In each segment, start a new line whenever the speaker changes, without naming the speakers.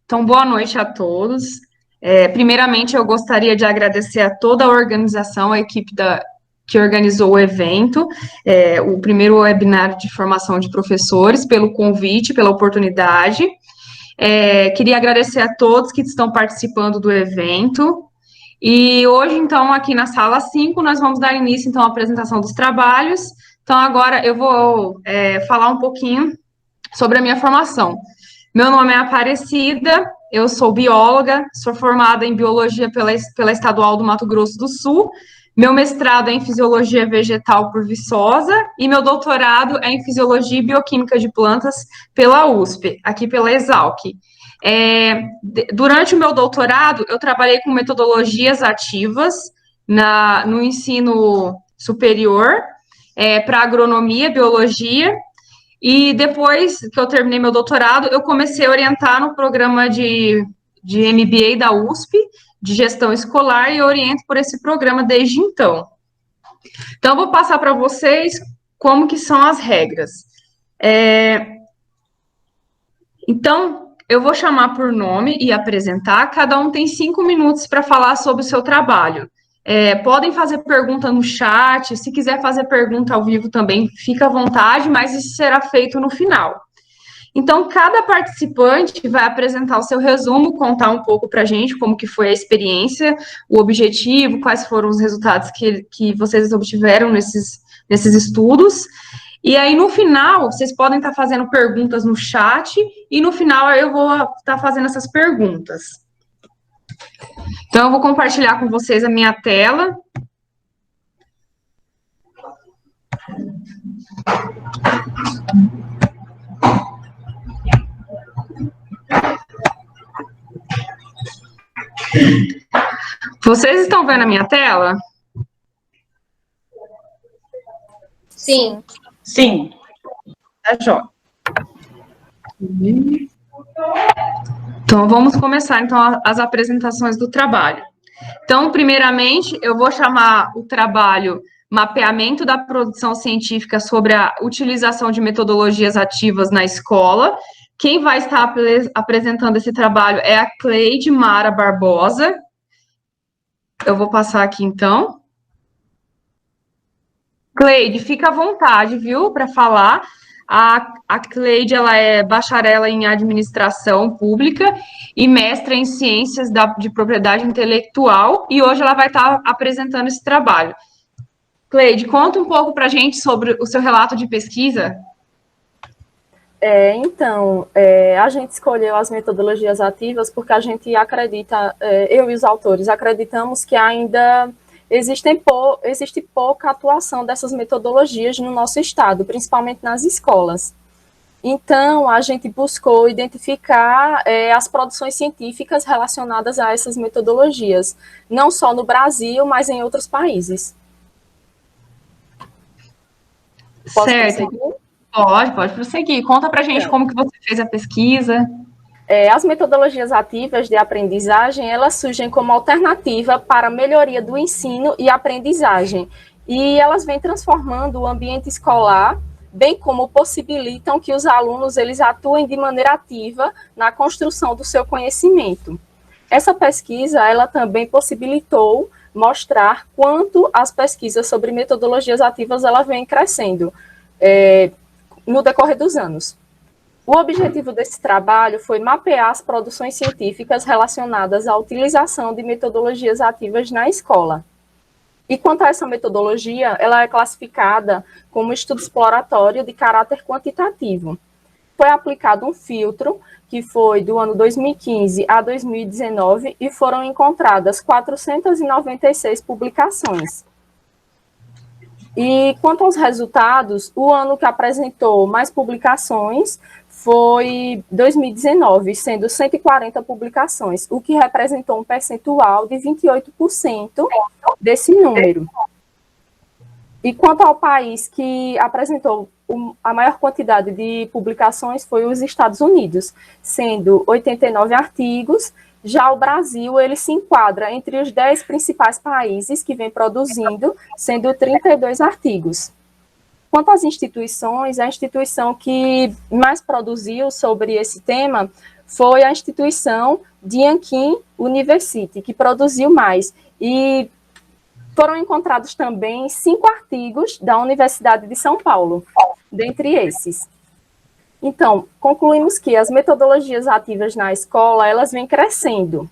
Então, boa noite a todos. Primeiramente, eu gostaria de agradecer a toda a organização, a equipe que organizou o evento, o primeiro webinar de formação de professores, pelo convite, pela oportunidade. Queria agradecer a todos que estão participando do evento. E hoje, então, aqui na sala 5, nós vamos dar início, então, à apresentação dos trabalhos. Então, agora eu vou falar um pouquinho sobre a minha formação. Meu nome é Aparecida, eu sou bióloga, sou formada em biologia pela Estadual do Mato Grosso do Sul. Meu mestrado é em fisiologia vegetal por Viçosa e meu doutorado é em fisiologia e bioquímica de plantas pela USP, aqui pela Exalc. Durante o meu doutorado, eu trabalhei com metodologias ativas no ensino superior, para agronomia, biologia. E depois que eu terminei meu doutorado, eu comecei a orientar no programa de MBA da USP, de gestão escolar, e eu oriento por esse programa desde então. Então, eu vou passar para vocês como que são as regras. Então, eu vou chamar por nome e apresentar, cada um tem 5 minutos para falar sobre o seu trabalho. Podem fazer pergunta no chat, se quiser fazer pergunta ao vivo também, fica à vontade, mas isso será feito no final. Então, cada participante vai apresentar o seu resumo, contar um pouco para a gente como que foi a experiência, o objetivo, quais foram os resultados que vocês obtiveram nesses estudos. E aí, no final, vocês podem estar fazendo perguntas no chat, e no final eu vou estar fazendo essas perguntas. Então, eu vou compartilhar com vocês a minha tela. Vocês estão vendo a minha tela?
Sim.
Sim.
Tá jóia. Então, vamos começar, então, as apresentações do trabalho. Então, primeiramente, eu vou chamar o trabalho Mapeamento da Produção Científica sobre a Utilização de Metodologias Ativas na Escola. Quem vai estar apresentando esse trabalho é a Cleide Mara Barbosa. Eu vou passar aqui, então. Cleide, fica à vontade, viu, para falar. A Cleide, ela é bacharela em administração pública e mestra em ciências de propriedade intelectual, e hoje ela vai estar apresentando esse trabalho. Cleide, conta um pouco para a gente sobre o seu relato de pesquisa.
A gente escolheu as metodologias ativas porque a gente acredita, eu e os autores, acreditamos que ainda existe pouca atuação dessas metodologias no nosso estado, principalmente nas escolas. Então, a gente buscou identificar as produções científicas relacionadas a essas metodologias, não só no Brasil, mas em outros países.
Posso certo. Prosseguir? Pode prosseguir. Conta pra gente como que você fez a pesquisa.
As metodologias ativas de aprendizagem, elas surgem como alternativa para a melhoria do ensino e aprendizagem. E elas vêm transformando o ambiente escolar, bem como possibilitam que os alunos eles atuem de maneira ativa na construção do seu conhecimento. Essa pesquisa, ela também possibilitou mostrar quanto as pesquisas sobre metodologias ativas ela vem crescendo no decorrer dos anos. O objetivo desse trabalho foi mapear as produções científicas relacionadas à utilização de metodologias ativas na escola. E quanto a essa metodologia, ela é classificada como estudo exploratório de caráter quantitativo. Foi aplicado um filtro, que foi do ano 2015 a 2019, e foram encontradas 496 publicações. E quanto aos resultados, o ano que apresentou mais publicações foi 2019, sendo 140 publicações, o que representou um percentual de 28% desse número. E quanto ao país que apresentou a maior quantidade de publicações foi os Estados Unidos, sendo 89 artigos. Já o Brasil, ele se enquadra entre os 10 principais países que vem produzindo, sendo 32 artigos. Quanto às instituições, a instituição que mais produziu sobre esse tema foi a instituição Dianquim University, que produziu mais. E foram encontrados também 5 artigos da Universidade de São Paulo, dentre esses. Então, concluímos que as metodologias ativas na escola, elas vêm crescendo.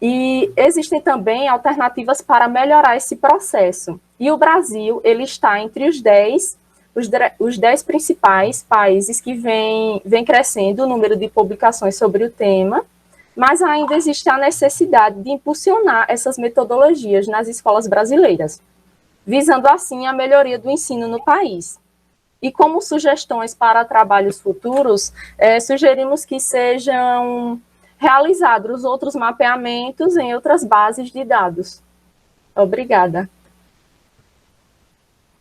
E existem também alternativas para melhorar esse processo. E o Brasil, ele está entre os 10 principais países que vem crescendo o número de publicações sobre o tema, mas ainda existe a necessidade de impulsionar essas metodologias nas escolas brasileiras, visando assim a melhoria do ensino no país. E como sugestões para trabalhos futuros, sugerimos que sejam realizados outros mapeamentos em outras bases de dados. Obrigada.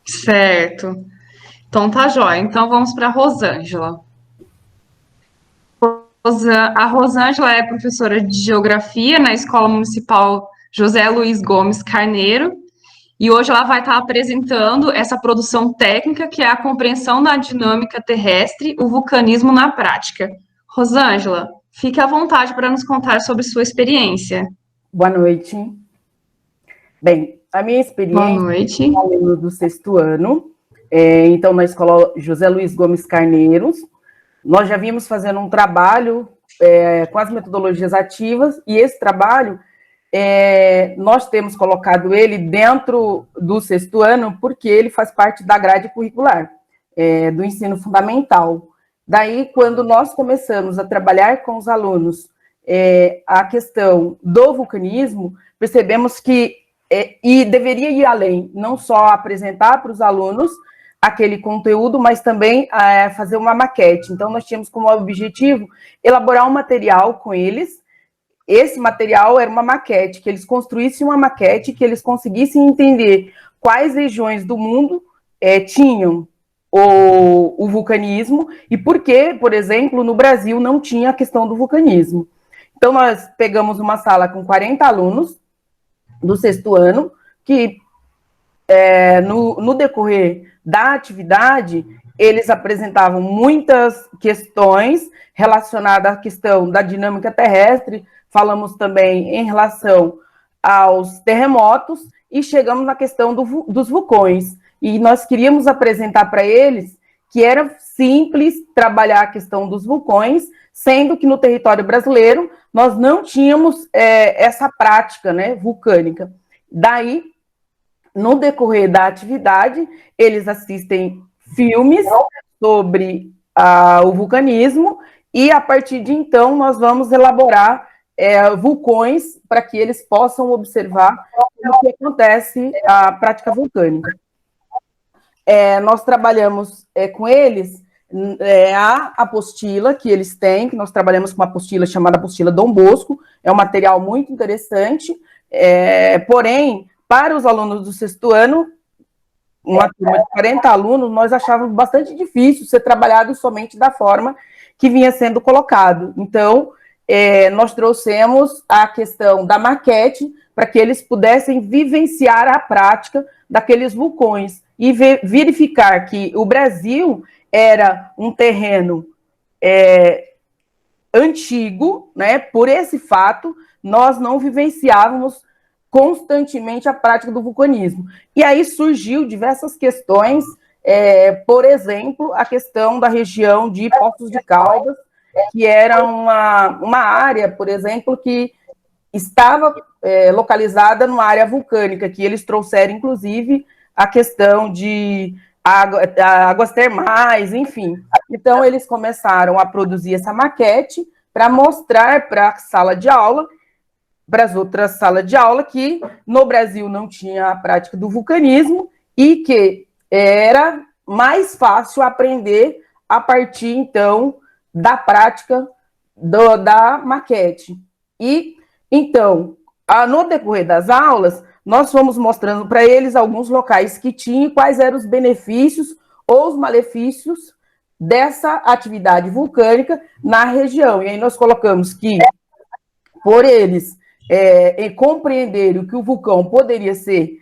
Certo. Então tá jóia. Então vamos para a Rosângela. A Rosângela é professora de Geografia na Escola Municipal José Luiz Gomes Carneiro, e hoje ela vai estar apresentando essa produção técnica, que é a compreensão da dinâmica terrestre, o vulcanismo na prática. Rosângela, fique à vontade para nos contar sobre sua experiência.
Boa noite. Bem, a minha experiência é aluno do 6º ano, então na Escola José Luiz Gomes Carneiro. Nós já vimos fazendo um trabalho com as metodologias ativas, e esse trabalho, nós temos colocado ele dentro do 6º ano, porque ele faz parte da grade curricular do ensino fundamental. Daí, quando nós começamos a trabalhar com os alunos a questão do vulcanismo, percebemos que e deveria ir além, não só apresentar para os alunos aquele conteúdo, mas também fazer uma maquete. Então, nós tínhamos como objetivo elaborar um material com eles. Esse material era uma maquete, que eles construíssem uma maquete, que eles conseguissem entender quais regiões do mundo tinham o vulcanismo e por que, por exemplo, no Brasil não tinha a questão do vulcanismo. Então, nós pegamos uma sala com 40 alunos do 6º ano, que no decorrer da atividade, eles apresentavam muitas questões relacionadas à questão da dinâmica terrestre, falamos também em relação aos terremotos, e chegamos na questão dos vulcões. E nós queríamos apresentar para eles que era simples trabalhar a questão dos vulcões, sendo que no território brasileiro nós não tínhamos essa prática, né, vulcânica. Daí, no decorrer da atividade, eles assistem filmes sobre o vulcanismo, e a partir de então nós vamos elaborar vulcões para que eles possam observar o que acontece a prática vulcânica. Nós trabalhamos com eles a apostila que eles têm, que nós trabalhamos com uma apostila chamada apostila Dom Bosco, é um material muito interessante, porém, para os alunos do 6º ano, uma turma de 40 alunos, nós achávamos bastante difícil ser trabalhado somente da forma que vinha sendo colocado. Então, nós trouxemos a questão da maquete para que eles pudessem vivenciar a prática daqueles vulcões e verificar que o Brasil era um terreno antigo, né? Por esse fato, nós não vivenciávamos constantemente a prática do vulcanismo. E aí surgiu diversas questões, por exemplo, a questão da região de Poços de Caldas, que era uma área, por exemplo, que estava localizada numa área vulcânica, que eles trouxeram, inclusive, a questão de águas termais, enfim. Então, eles começaram a produzir essa maquete para mostrar para a sala de aula, para as outras salas de aula, que no Brasil não tinha a prática do vulcanismo e que era mais fácil aprender a partir, então, da prática da maquete. E, então, no decorrer das aulas, nós fomos mostrando para eles alguns locais que tinham e quais eram os benefícios ou os malefícios dessa atividade vulcânica na região. E aí nós colocamos que, por eles compreenderem que o vulcão poderia ser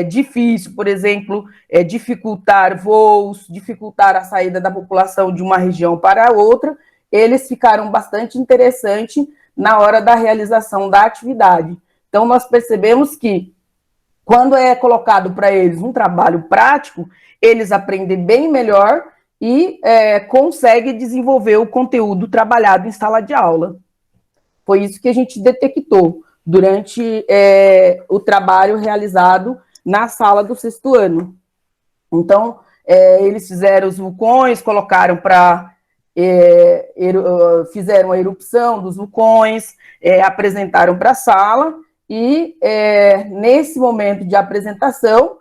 difícil, por exemplo, dificultar voos, dificultar a saída da população de uma região para outra, eles ficaram bastante interessantes na hora da realização da atividade. Então, nós percebemos que, quando é colocado para eles um trabalho prático, eles aprendem bem melhor e conseguem desenvolver o conteúdo trabalhado em sala de aula. Foi isso que a gente detectou durante o trabalho realizado na sala do 6º ano. Então, eles fizeram os vulcões, colocaram fizeram a erupção dos vulcões, apresentaram para a sala, e nesse momento de apresentação,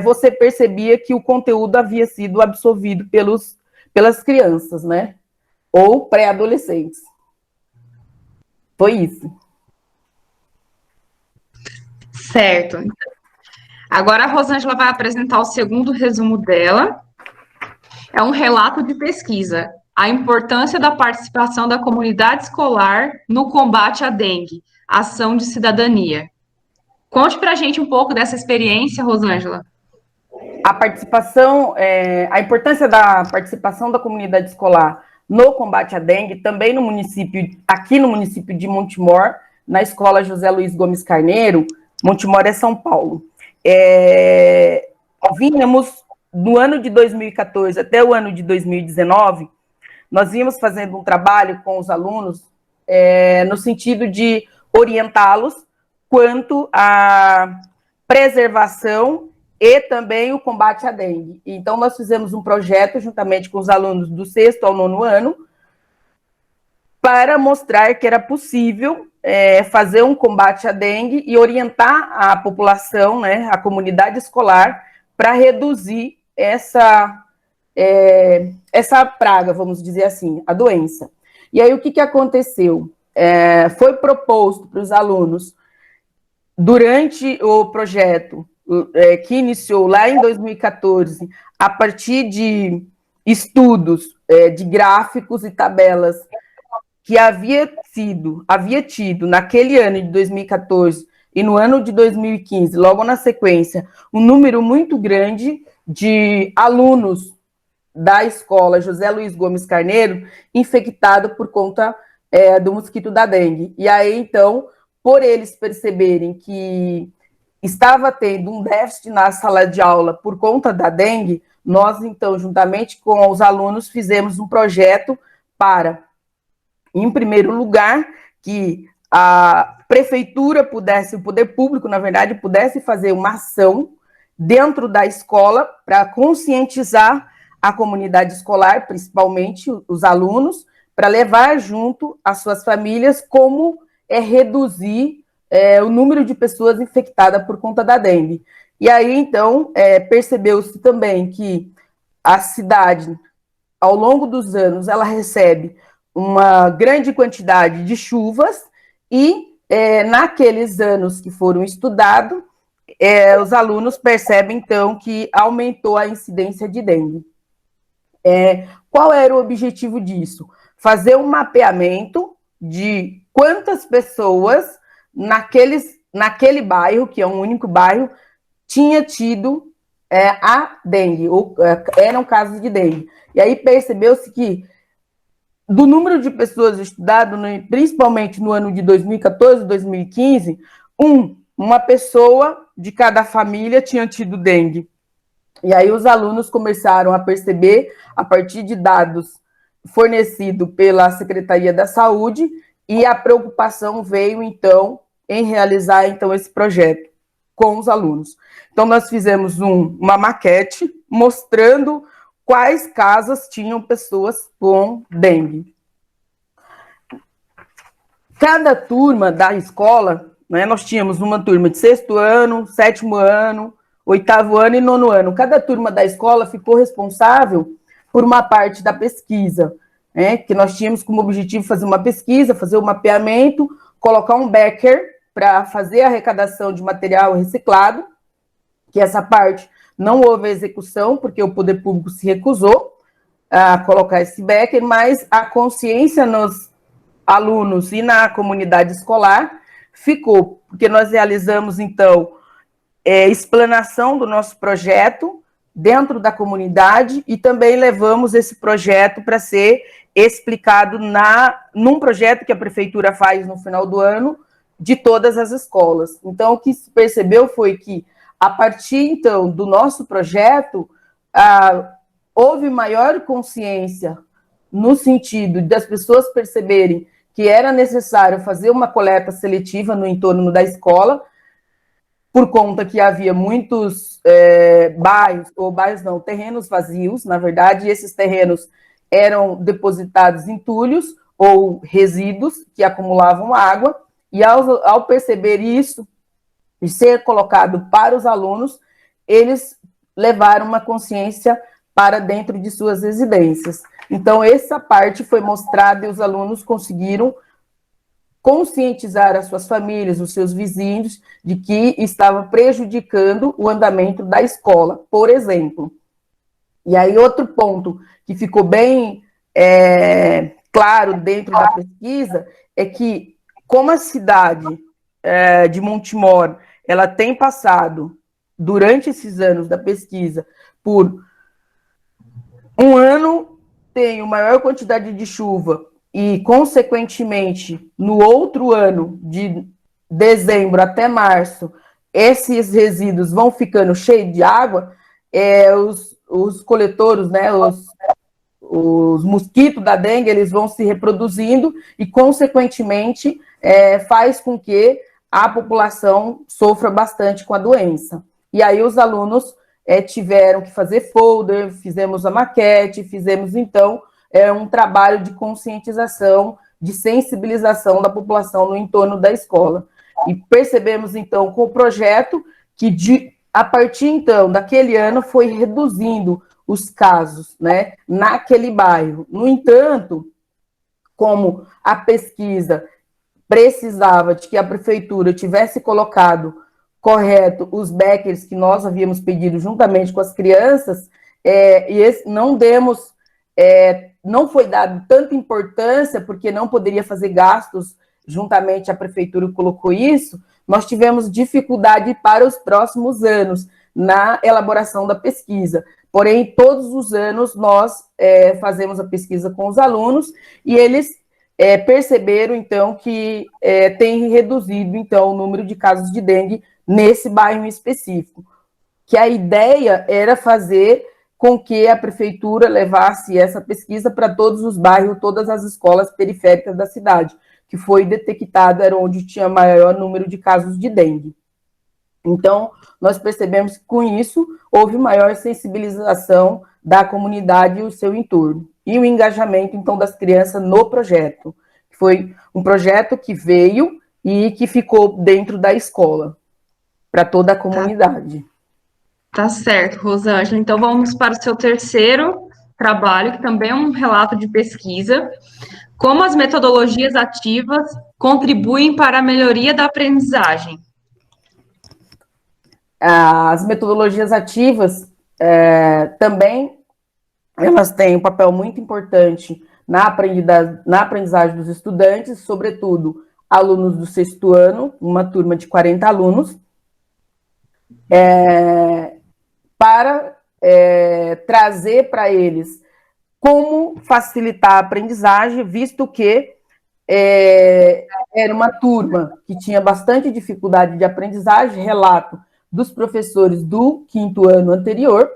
você percebia que o conteúdo havia sido absorvido pelas crianças, né? Ou pré-adolescentes. Foi isso.
Certo. Agora a Rosângela vai apresentar o segundo resumo dela. É um relato de pesquisa. A importância da participação da comunidade escolar no combate à dengue, ação de cidadania. Conte para a gente um pouco dessa experiência, Rosângela.
A importância da participação da comunidade escolar no combate à dengue, também aqui no município de Montemor, na escola José Luiz Gomes Carneiro. Montemor é São Paulo. Vínhamos, no ano de 2014 até o ano de 2019, nós vínhamos fazendo um trabalho com os alunos no sentido de orientá-los quanto à preservação e também o combate à dengue. Então, nós fizemos um projeto juntamente com os alunos do 6º ao 9º ano para mostrar que era possível fazer um combate à dengue e orientar a população, né, a comunidade escolar, para reduzir essa praga, vamos dizer assim, a doença. E aí, o que aconteceu? Foi proposto para os alunos, durante o projeto, que iniciou lá em 2014, a partir de estudos de gráficos e tabelas que havia tido naquele ano de 2014 e no ano de 2015, logo na sequência, um número muito grande de alunos da escola José Luiz Gomes Carneiro infectados por conta do mosquito da dengue. E aí, então, por eles perceberem que estava tendo um déficit na sala de aula por conta da dengue, nós, então, juntamente com os alunos, fizemos um projeto para, em primeiro lugar, que a prefeitura pudesse, o poder público, na verdade, pudesse fazer uma ação dentro da escola para conscientizar a comunidade escolar, principalmente os alunos, para levar junto às suas famílias como reduzir o número de pessoas infectadas por conta da dengue. E aí, então, percebeu-se também que a cidade, ao longo dos anos, ela recebe uma grande quantidade de chuvas e, naqueles anos que foram estudados, os alunos percebem, então, que aumentou a incidência de dengue. Qual era o objetivo disso? Fazer um mapeamento de quantas pessoas naquele bairro, que é um único bairro, tinha tido a dengue, ou eram casos de dengue. E aí percebeu-se que, do número de pessoas estudadas, principalmente no ano de 2014 e 2015, uma pessoa de cada família tinha tido dengue. E aí os alunos começaram a perceber, a partir de dados fornecidos pela Secretaria da Saúde, e a preocupação veio, então, em realizar, então, esse projeto com os alunos. Então, nós fizemos uma maquete mostrando quais casas tinham pessoas com dengue. Cada turma da escola, né, nós tínhamos uma turma de 6º ano, 7º ano, 8º ano e 9º ano. Cada turma da escola ficou responsável por uma parte da pesquisa, que nós tínhamos como objetivo fazer uma pesquisa, fazer o mapeamento, colocar um becker para fazer a arrecadação de material reciclado, que essa parte não houve execução, porque o poder público se recusou a colocar esse becker, mas a consciência nos alunos e na comunidade escolar ficou, porque nós realizamos, então, explanação do nosso projeto dentro da comunidade e também levamos esse projeto para ser explicado num projeto que a prefeitura faz no final do ano, de todas as escolas. Então, o que se percebeu foi que, a partir, então, do nosso projeto, houve maior consciência no sentido das pessoas perceberem que era necessário fazer uma coleta seletiva no entorno da escola, por conta que havia muitos terrenos vazios, na verdade, e esses terrenos eram depositados entulhos ou resíduos que acumulavam água, e ao perceber isso, e ser colocado para os alunos, eles levaram uma consciência para dentro de suas residências. Então, essa parte foi mostrada e os alunos conseguiram conscientizar as suas famílias, os seus vizinhos, de que estava prejudicando o andamento da escola, por exemplo. E aí, outro ponto que ficou bem claro dentro da pesquisa é que, como a cidade de Montemor, ela tem passado, durante esses anos da pesquisa, por um ano tem a maior quantidade de chuva e, consequentemente, no outro ano, de dezembro até março, esses resíduos vão ficando cheios de água, os coletores, né, os mosquitos da dengue, eles vão se reproduzindo e, consequentemente, faz com que a população sofra bastante com a doença. E aí os alunos tiveram que fazer folder, fizemos a maquete, fizemos, então, um trabalho de conscientização, de sensibilização da população no entorno da escola. E percebemos, então, com o projeto que, a partir, então, daquele ano, foi reduzindo os casos, né, naquele bairro. No entanto, como a pesquisa precisava de que a prefeitura tivesse colocado correto os beckers que nós havíamos pedido juntamente com as crianças, não foi dado tanta importância, porque não poderia fazer gastos juntamente, a prefeitura colocou isso, nós tivemos dificuldade para os próximos anos na elaboração da pesquisa. Porém, todos os anos nós fazemos a pesquisa com os alunos e eles perceberam, então, que tem reduzido, então, o número de casos de dengue nesse bairro em específico. Que a ideia era fazer com que a prefeitura levasse essa pesquisa para todos os bairros, todas as escolas periféricas da cidade, que foi detectado, era onde tinha maior número de casos de dengue. Então, nós percebemos que, com isso, houve maior sensibilização da comunidade e o seu entorno. E o engajamento, então, das crianças no projeto. Foi um projeto que veio e que ficou dentro da escola, para toda a comunidade.
Tá certo, Rosângela. Então, vamos para o seu terceiro trabalho, que também é um relato de pesquisa. Como as metodologias ativas contribuem para a melhoria da aprendizagem?
As metodologias ativas também elas têm um papel muito importante na aprendizagem dos estudantes, sobretudo alunos do 6º ano, uma turma de 40 alunos, para trazer para eles como facilitar a aprendizagem, visto que era uma turma que tinha bastante dificuldade de aprendizagem, relato dos professores do 5º ano anterior,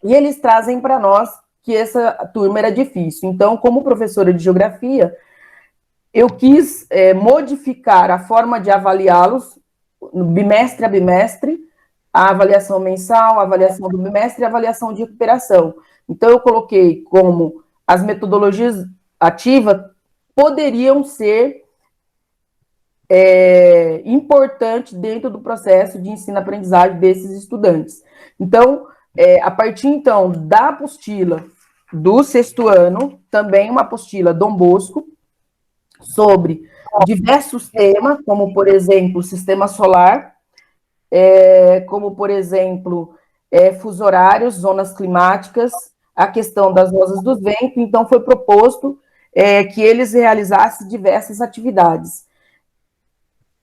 e eles trazem para nós que essa turma era difícil. Então, como professora de geografia, eu quis modificar a forma de avaliá-los, bimestre a bimestre, a avaliação mensal, a avaliação do bimestre e a avaliação de recuperação. Então, eu coloquei como as metodologias ativas poderiam ser importantes dentro do processo de ensino-aprendizagem desses estudantes. Então, a partir, então, da apostila do 6º ano, também uma apostila Dom Bosco, sobre diversos temas, como, por exemplo, o sistema solar, como, por exemplo, fuso horários, zonas climáticas, a questão das rosas do vento. Então, foi proposto que eles realizassem diversas atividades,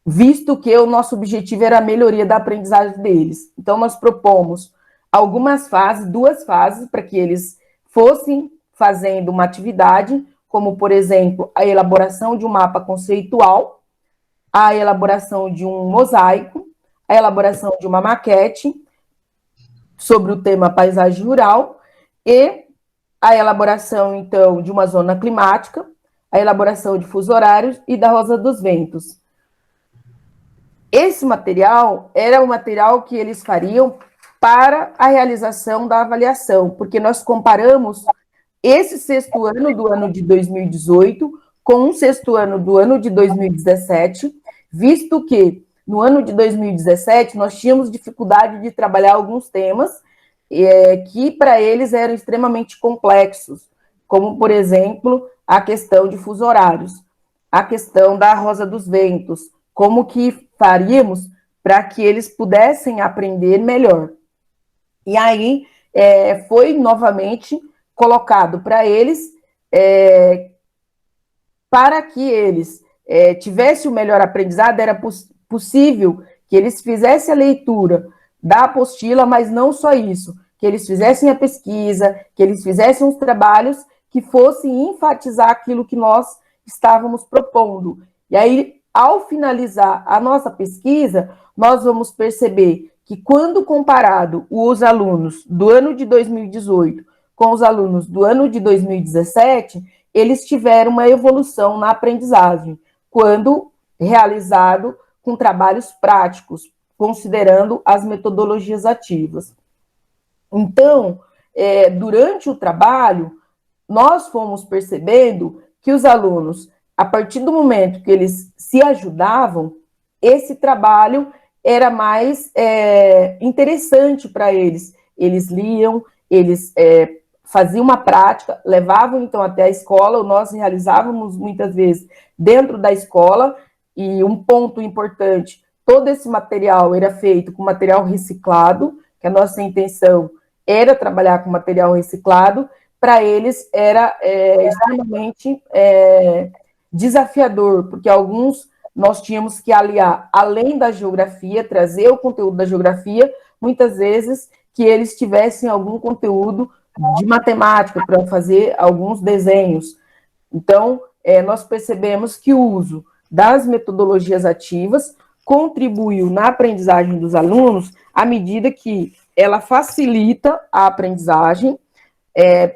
visto que o nosso objetivo era a melhoria da aprendizagem deles. Então, nós propomos algumas fases, 2 fases, para que eles fossem fazendo uma atividade, como, por exemplo, a elaboração de um mapa conceitual, a elaboração de um mosaico, a elaboração de uma maquete sobre o tema paisagem rural e a elaboração, então, de uma zona climática, a elaboração de fuso horários e da Rosa dos Ventos. Esse material era o material que eles fariam para a realização da avaliação, porque nós comparamos esse sexto ano do ano de 2018 com o sexto ano do ano de 2017, visto que no ano de 2017 nós tínhamos dificuldade de trabalhar alguns temas que para eles eram extremamente complexos, como, por exemplo, a questão de fuso horários, a questão da Rosa dos Ventos, como que faríamos para que eles pudessem aprender melhor. E aí foi novamente colocado para eles, para que eles tivessem o melhor aprendizado, era possível que eles fizessem a leitura da apostila, mas não só isso, que eles fizessem a pesquisa, que eles fizessem os trabalhos que fossem enfatizar aquilo que nós estávamos propondo. E aí, ao finalizar a nossa pesquisa, nós vamos perceber que quando comparado os alunos do ano de 2018 com os alunos do ano de 2017, eles tiveram uma evolução na aprendizagem, quando realizado com trabalhos práticos, considerando as metodologias ativas. Então, durante o trabalho, nós fomos percebendo que os alunos, a partir do momento que eles se ajudavam, esse trabalho era mais interessante para eles. Eles liam, eles faziam uma prática, levavam então até a escola, nós realizávamos muitas vezes dentro da escola, e um ponto importante, todo esse material era feito com material reciclado, que a nossa intenção era trabalhar com material reciclado, para eles era extremamente desafiador, porque alguns nós tínhamos que aliar, além da geografia, trazer o conteúdo da geografia, muitas vezes que eles tivessem algum conteúdo de matemática para fazer alguns desenhos. Então, nós percebemos que o uso das metodologias ativas contribuiu na aprendizagem dos alunos à medida que ela facilita a aprendizagem,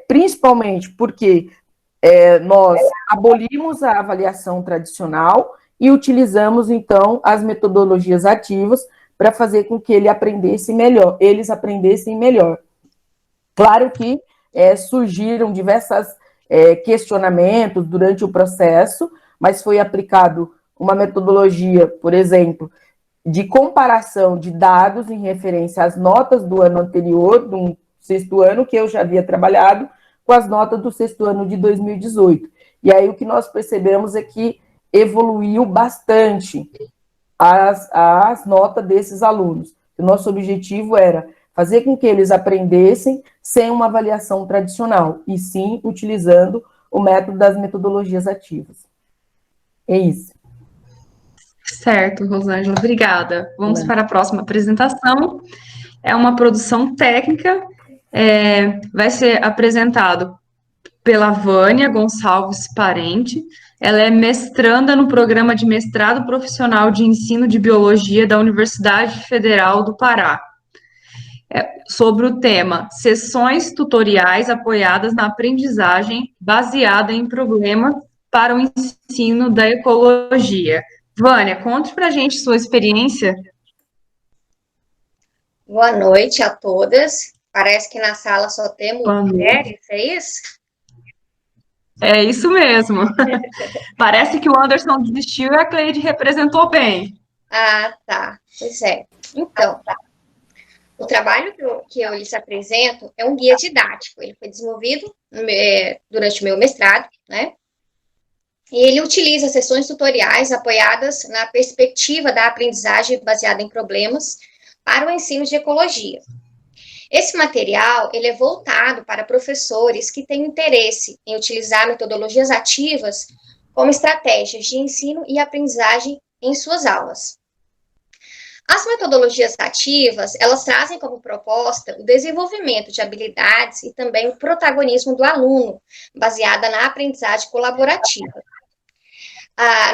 principalmente porque nós abolimos a avaliação tradicional e utilizamos, então, as metodologias ativas para fazer com que eles aprendessem melhor. Claro que surgiram diversos questionamentos durante o processo, mas foi aplicado uma metodologia, por exemplo, de comparação de dados em referência às notas do ano anterior, do sexto ano, que eu já havia trabalhado, com as notas do sexto ano de 2018. E aí o que nós percebemos é que evoluiu bastante as notas desses alunos. O nosso objetivo era fazer com que eles aprendessem sem uma avaliação tradicional, e sim utilizando o método das metodologias ativas. É isso.
Certo, Rosângela, obrigada. Vamos para a próxima apresentação. É uma produção técnica, vai ser apresentado pela Vânia Gonçalves Parente. Ela é mestranda no programa de mestrado profissional de ensino de biologia da Universidade Federal do Pará, sobre o tema Sessões tutoriais apoiadas na aprendizagem baseada em problemas para o ensino da ecologia. Vânia, conte para a gente sua experiência.
Boa noite a todas. Parece que na sala só temos mulheres, é isso?
É isso mesmo. Parece que o Anderson desistiu e a Cleide representou bem.
Ah, tá. Pois é. Então, o trabalho que eu lhes apresento é um guia didático. Ele foi desenvolvido durante o meu mestrado, né? E ele utiliza sessões tutoriais apoiadas na perspectiva da aprendizagem baseada em problemas para o ensino de ecologia. Esse material, ele é voltado para professores que têm interesse em utilizar metodologias ativas como estratégias de ensino e aprendizagem em suas aulas. As metodologias ativas, elas trazem como proposta o desenvolvimento de habilidades e também o protagonismo do aluno, baseada na aprendizagem colaborativa.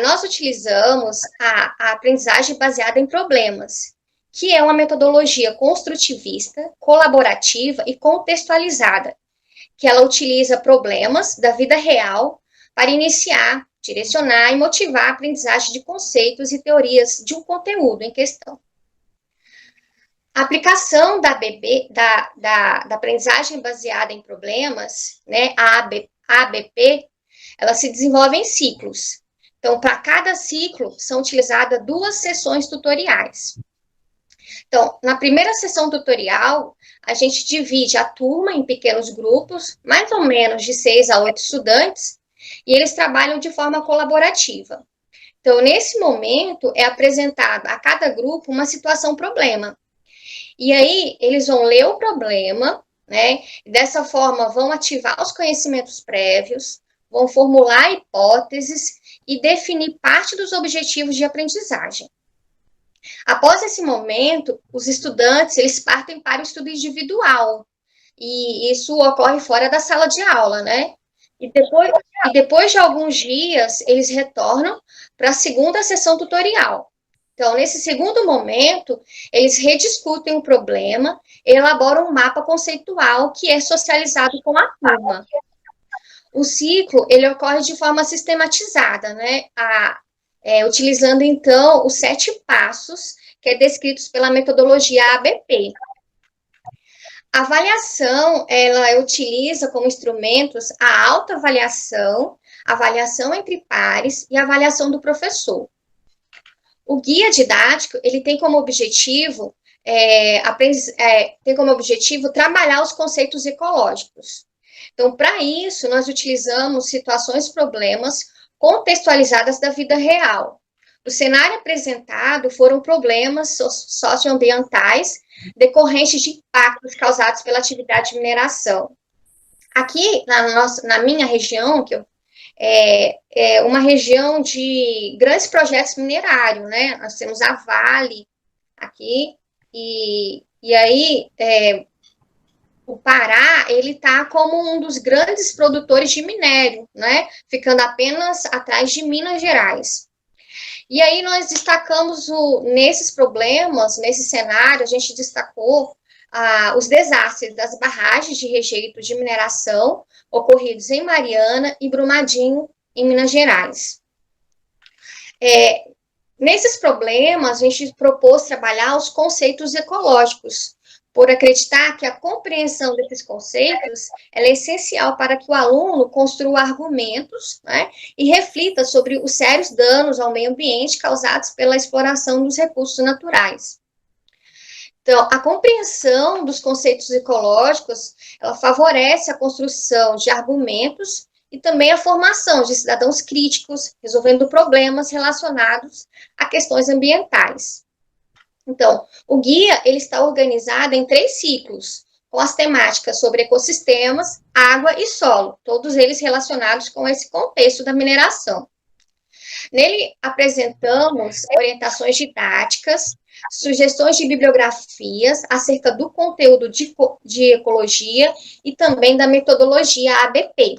Nós utilizamos a aprendizagem baseada em problemas, que é uma metodologia construtivista, colaborativa e contextualizada, que ela utiliza problemas da vida real para iniciar, direcionar e motivar a aprendizagem de conceitos e teorias de um conteúdo em questão. A aplicação da aprendizagem baseada em problemas, né, a ABP, ela se desenvolve em ciclos. Então, para cada ciclo, são utilizadas 2 sessões tutoriais. Então, na primeira sessão tutorial, a gente divide a turma em pequenos grupos, mais ou menos de 6 a 8 estudantes, e eles trabalham de forma colaborativa. Então, nesse momento, é apresentado a cada grupo uma situação-problema. E aí, eles vão ler o problema, né? E dessa forma, vão ativar os conhecimentos prévios, vão formular hipóteses e definir parte dos objetivos de aprendizagem. Após esse momento, os estudantes, eles partem para o estudo individual, e isso ocorre fora da sala de aula, né? E depois de alguns dias, eles retornam para a segunda sessão tutorial. Então, nesse segundo momento, eles rediscutem o problema e elaboram um mapa conceitual que é socializado com a turma. O ciclo, ele ocorre de forma sistematizada, né? Utilizando, então, os 7 passos que é descritos pela metodologia ABP. A avaliação, ela utiliza como instrumentos a autoavaliação, avaliação entre pares e avaliação do professor. O guia didático, ele tem como objetivo, trabalhar os conceitos ecológicos. Então, para isso, nós utilizamos situações, problemas contextualizadas da vida real. O cenário apresentado foram problemas socioambientais decorrentes de impactos causados pela atividade de mineração. Aqui, na minha região, é uma região de grandes projetos minerários, né? Nós temos a Vale aqui, e aí o Pará, ele está como um dos grandes produtores de minério, né? Ficando apenas atrás de Minas Gerais. E aí nós destacamos nesses problemas, nesse cenário, a gente destacou os desastres das barragens de rejeito de mineração ocorridos em Mariana e Brumadinho, em Minas Gerais. Nesses problemas, a gente propôs trabalhar os conceitos ecológicos, por acreditar que a compreensão desses conceitos é essencial para que o aluno construa argumentos, né, e reflita sobre os sérios danos ao meio ambiente causados pela exploração dos recursos naturais. Então, a compreensão dos conceitos ecológicos, ela favorece a construção de argumentos e também a formação de cidadãos críticos, resolvendo problemas relacionados a questões ambientais. Então, o guia, ele está organizado em 3 ciclos, com as temáticas sobre ecossistemas, água e solo, todos eles relacionados com esse contexto da mineração. Nele, apresentamos orientações didáticas, sugestões de bibliografias acerca do conteúdo de ecologia e também da metodologia ABP.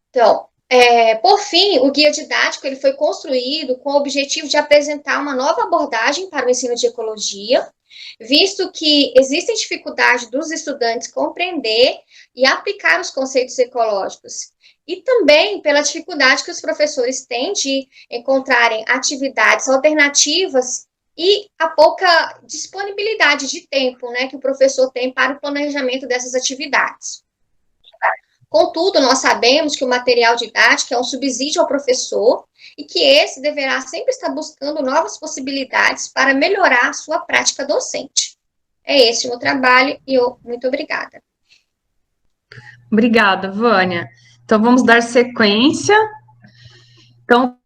Então, por fim, o guia didático ele foi construído com o objetivo de apresentar uma nova abordagem para o ensino de ecologia, visto que existem dificuldades dos estudantes compreender e aplicar os conceitos ecológicos, e também pela dificuldade que os professores têm de encontrarem atividades alternativas e a pouca disponibilidade de tempo, né, que o professor tem para o planejamento dessas atividades. Contudo, nós sabemos que o material didático é um subsídio ao professor e que esse deverá sempre estar buscando novas possibilidades para melhorar a sua prática docente. É esse o meu trabalho e muito obrigada.
Obrigada, Vânia. Então, vamos dar sequência. Então,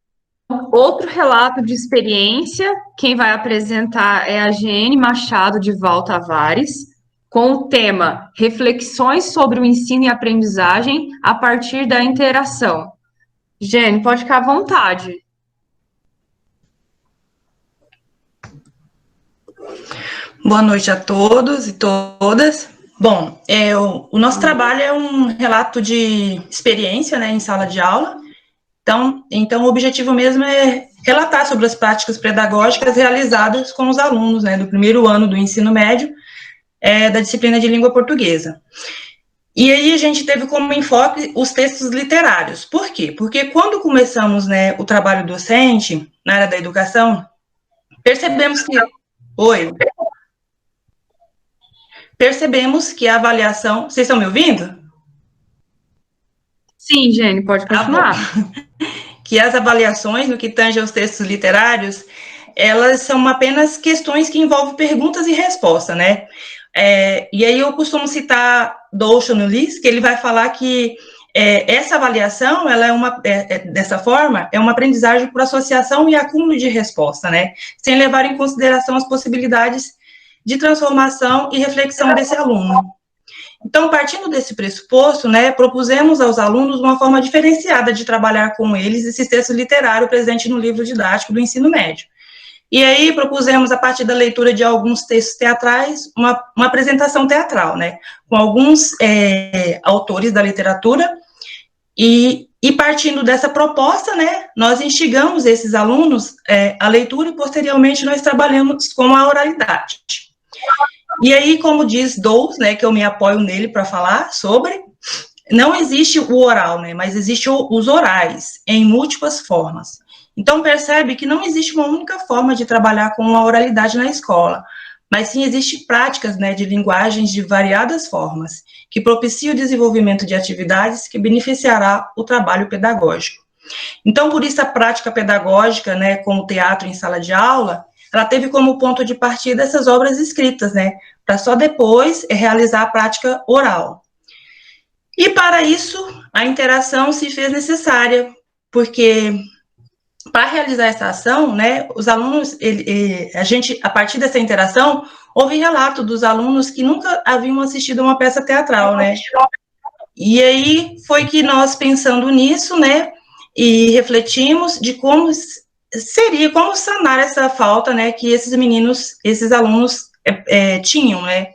outro relato de experiência, quem vai apresentar é a Gene Machado de Val Tavares, com o tema Reflexões sobre o ensino e aprendizagem a partir da interação. Gene, pode ficar à vontade.
Boa noite a todos e todas. Bom, o nosso trabalho é um relato de experiência, né, em sala de aula. Então o objetivo mesmo é relatar sobre as práticas pedagógicas realizadas com os alunos, né, do primeiro ano do ensino médio, da disciplina de língua portuguesa. E aí a gente teve como enfoque os textos literários. Por quê? Porque quando começamos, né, o trabalho docente na área da educação, percebemos que a avaliação... Vocês estão me ouvindo?
Sim, Jenny, pode continuar.
Que as avaliações, no que tange aos textos literários, elas são apenas questões que envolvem perguntas e respostas, né? E aí eu costumo citar Doulton Nulis, que ele vai falar que essa avaliação, ela dessa forma, é uma aprendizagem por associação e acúmulo de resposta, né? Sem levar em consideração as possibilidades de transformação e reflexão desse aluno. Então, partindo desse pressuposto, né, propusemos aos alunos uma forma diferenciada de trabalhar com eles esse texto literário presente no livro didático do ensino médio. E aí propusemos, a partir da leitura de alguns textos teatrais, uma apresentação teatral, né, com alguns autores da literatura, e partindo dessa proposta, né, nós instigamos esses alunos à leitura e, posteriormente, nós trabalhamos com a oralidade. E aí, como diz Doulton, né, que eu me apoio nele para falar sobre, não existe o oral, né, mas existe os orais, em múltiplas formas. Então, percebe que não existe uma única forma de trabalhar com a oralidade na escola, mas sim existem práticas, né, de linguagens de variadas formas, que propiciam o desenvolvimento de atividades que beneficiará o trabalho pedagógico. Então, por isso, a prática pedagógica, né, com o teatro em sala de aula, ela teve como ponto de partida essas obras escritas, né, para só depois realizar a prática oral. E, para isso, a interação se fez necessária, porque, para realizar essa ação, né, os alunos, a partir dessa interação, houve relato dos alunos que nunca haviam assistido a uma peça teatral, né, e aí foi que nós, pensando nisso, né, e refletimos de como sanar essa falta, né, que esses alunos tinham, né.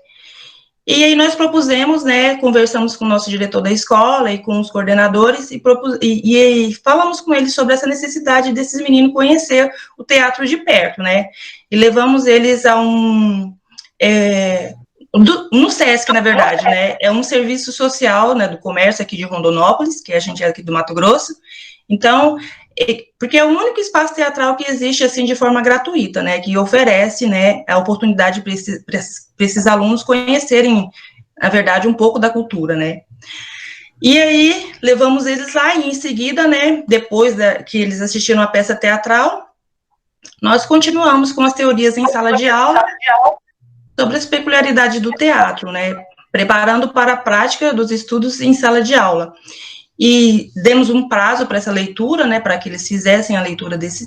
E aí nós propusemos, né, conversamos com o nosso diretor da escola e com os coordenadores e falamos com eles sobre essa necessidade desses meninos conhecer o teatro de perto, né, e levamos eles a no SESC, na verdade, né, é um serviço social, né, do comércio aqui de Rondonópolis, que a gente é aqui do Mato Grosso. Então, porque é o único espaço teatral que existe, assim, de forma gratuita, né, que oferece, né, a oportunidade para esses alunos conhecerem, na verdade, um pouco da cultura, né. E aí, levamos eles lá e, em seguida, né, depois que eles assistiram a peça teatral, nós continuamos com as teorias em sala de aula sobre as peculiaridades do teatro, né, preparando para a prática dos estudos em sala de aula. E demos um prazo para essa leitura, né, para que eles fizessem a leitura desses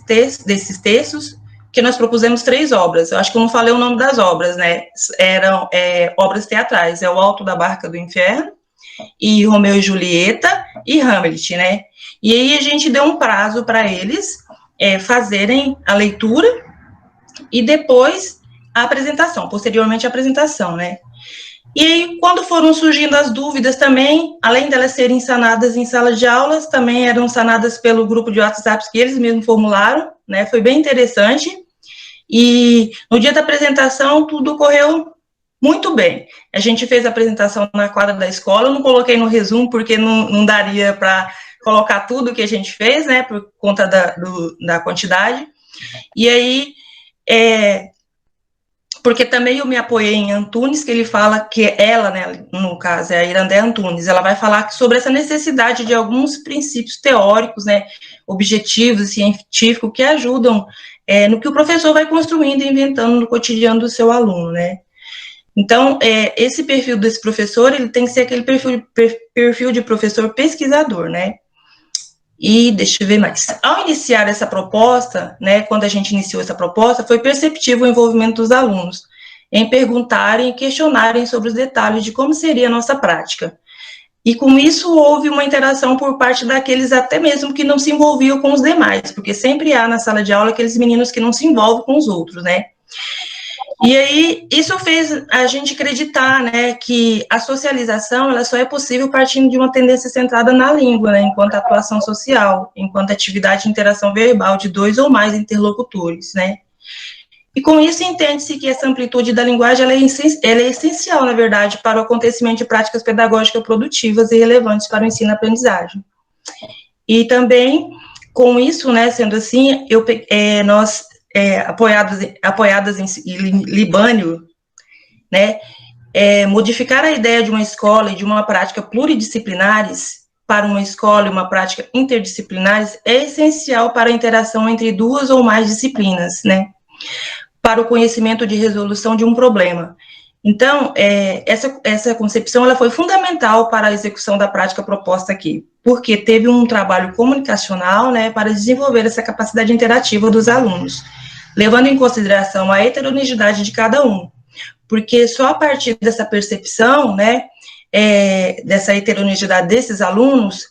textos, que nós propusemos 3 obras. Eu acho que eu não falei o nome das obras, né, eram obras teatrais, o Alto da Barca do Inferno, e Romeu e Julieta, e Hamlet, né, e aí a gente deu um prazo para eles fazerem a leitura, e depois a apresentação, posteriormente a apresentação, né. E aí, quando foram surgindo as dúvidas também, além delas serem sanadas em sala de aulas, também eram sanadas pelo grupo de WhatsApp que eles mesmos formularam, né, foi bem interessante, e no dia da apresentação tudo correu muito bem. A gente fez a apresentação na quadra da escola, eu não coloquei no resumo porque não daria para colocar tudo que a gente fez, né, por conta da quantidade, e aí, porque também eu me apoiei em Antunes, que ele fala que ela, né, no caso, é a Irandé Antunes, ela vai falar sobre essa necessidade de alguns princípios teóricos, né, objetivos e científicos que ajudam no que o professor vai construindo e inventando no cotidiano do seu aluno, né. Então, esse perfil desse professor, ele tem que ser aquele perfil de professor pesquisador, né. E deixa eu ver mais. Ao iniciar essa proposta, né, quando a gente iniciou essa proposta, foi perceptível o envolvimento dos alunos em perguntarem e questionarem sobre os detalhes de como seria a nossa prática. E com isso houve uma interação por parte daqueles até mesmo que não se envolviam com os demais, porque sempre há na sala de aula aqueles meninos que não se envolvem com os outros, né. E aí, isso fez a gente acreditar, né, que a socialização, ela só é possível partindo de uma tendência centrada na língua, né, enquanto atuação social, enquanto atividade de interação verbal de 2 ou mais interlocutores, né. E com isso entende-se que essa amplitude da linguagem, ela é essencial, na verdade, para o acontecimento de práticas pedagógicas produtivas e relevantes para o ensino-aprendizagem. E também, com isso, né, sendo assim, nós apoiadas em Libânio, né, modificar a ideia de uma escola e de uma prática pluridisciplinares para uma escola e uma prática interdisciplinares é essencial para a interação entre 2 ou mais disciplinas, né, para o conhecimento de resolução de um problema. Então, essa concepção ela foi fundamental para a execução da prática proposta aqui, porque teve um trabalho comunicacional, né, para desenvolver essa capacidade interativa dos alunos, levando em consideração a heterogeneidade de cada um, porque só a partir dessa percepção, né, dessa heterogeneidade desses alunos,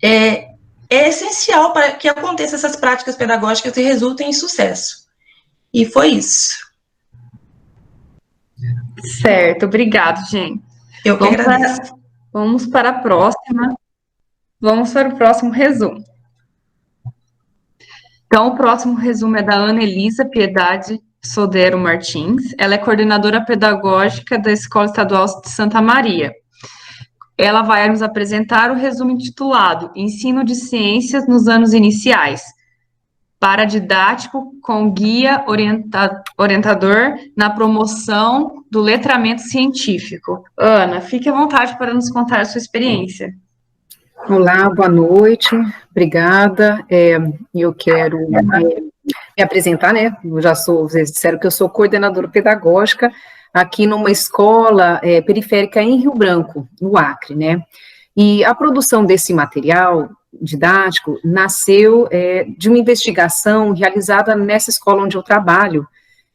é essencial para que aconteçam essas práticas pedagógicas e resultem em sucesso. E foi isso.
Certo, obrigado, gente.
Eu que agradeço.
Vamos para a próxima. Vamos para o próximo resumo. Então, o próximo resumo é da Ana Elisa Piedade Sodero Martins. Ela é coordenadora pedagógica da Escola Estadual de Santa Maria. Ela vai nos apresentar o resumo intitulado Ensino de Ciências nos Anos Iniciais, paradidático com guia orientador na promoção do letramento científico. Ana, fique à vontade para nos contar a sua experiência.
Olá, boa noite, obrigada. Eu quero me apresentar, né? Vocês disseram que eu sou coordenadora pedagógica aqui numa escola periférica em Rio Branco, no Acre, né? E a produção desse material didático nasceu de uma investigação realizada nessa escola onde eu trabalho,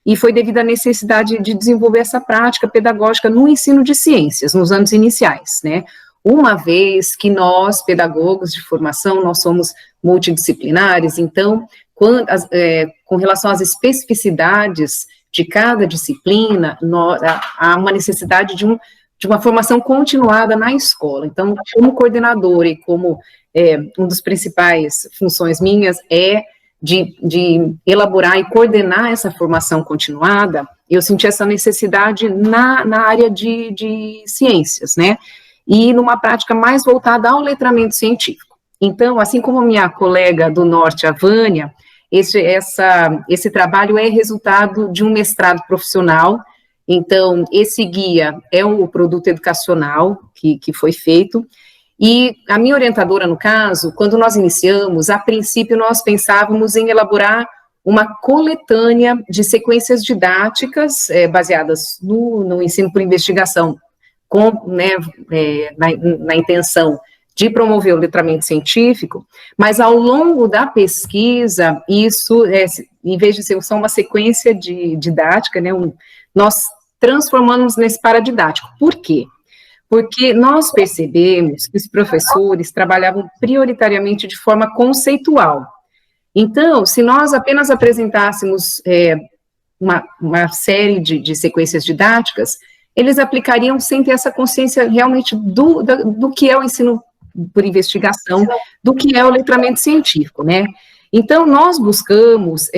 e foi devido à necessidade de desenvolver essa prática pedagógica no ensino de ciências, nos anos iniciais, né? Uma vez que nós, pedagogos de formação, nós somos multidisciplinares, então, com relação às especificidades de cada disciplina, há uma necessidade de uma formação continuada na escola. Então, como coordenadora e como uma das principais funções minhas de elaborar e coordenar essa formação continuada, eu senti essa necessidade na área de ciências, né? E numa prática mais voltada ao letramento científico. Então, assim como a minha colega do Norte, a Vânia, esse trabalho é resultado de um mestrado profissional. Então, esse guia é o produto educacional que foi feito, e a minha orientadora, no caso, quando nós iniciamos, a princípio nós pensávamos em elaborar uma coletânea de sequências didáticas baseadas no ensino por investigação, na intenção de promover o letramento científico, mas ao longo da pesquisa, isso, em vez de ser só uma sequência didática, né, nós transformamos nesse paradidático. Por quê? Porque nós percebemos que os professores trabalhavam prioritariamente de forma conceitual. Então, se nós apenas apresentássemos uma série de sequências didáticas, eles aplicariam sem ter essa consciência realmente do que é o ensino por investigação, do que é o letramento científico, né? Então, nós buscamos,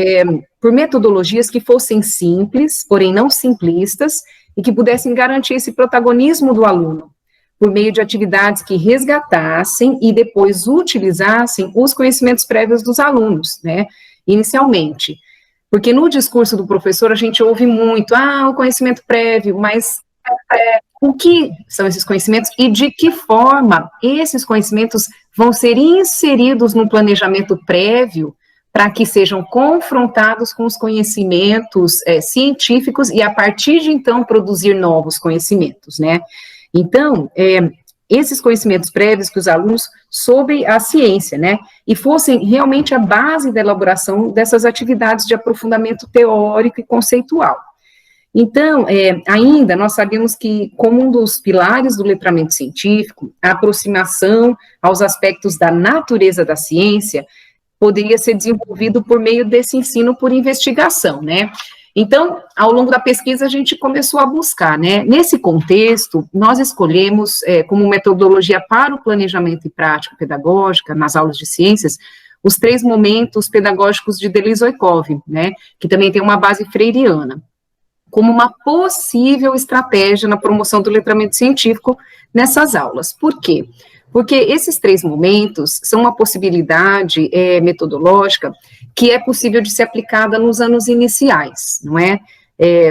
por metodologias que fossem simples, porém não simplistas, e que pudessem garantir esse protagonismo do aluno, por meio de atividades que resgatassem e depois utilizassem os conhecimentos prévios dos alunos, né, inicialmente. Porque no discurso do professor a gente ouve muito, o conhecimento prévio, mas o que são esses conhecimentos e de que forma esses conhecimentos vão ser inseridos no planejamento prévio para que sejam confrontados com os conhecimentos científicos e, a partir de então, produzir novos conhecimentos, né? Então, esses conhecimentos prévios que os alunos sobre a ciência, né? E fossem realmente a base da elaboração dessas atividades de aprofundamento teórico e conceitual. Então, ainda, nós sabemos que, como um dos pilares do letramento científico, a aproximação aos aspectos da natureza da ciência poderia ser desenvolvido por meio desse ensino por investigação, né? Então, ao longo da pesquisa, a gente começou a buscar, né? Nesse contexto, nós escolhemos como metodologia para o planejamento e prática pedagógica nas aulas de ciências os 3 momentos pedagógicos de Deleuze e Oikov, né? Que também tem uma base freiriana, como uma possível estratégia na promoção do letramento científico nessas aulas. Por quê? Porque esses 3 momentos são uma possibilidade metodológica que é possível de ser aplicada nos anos iniciais, não é?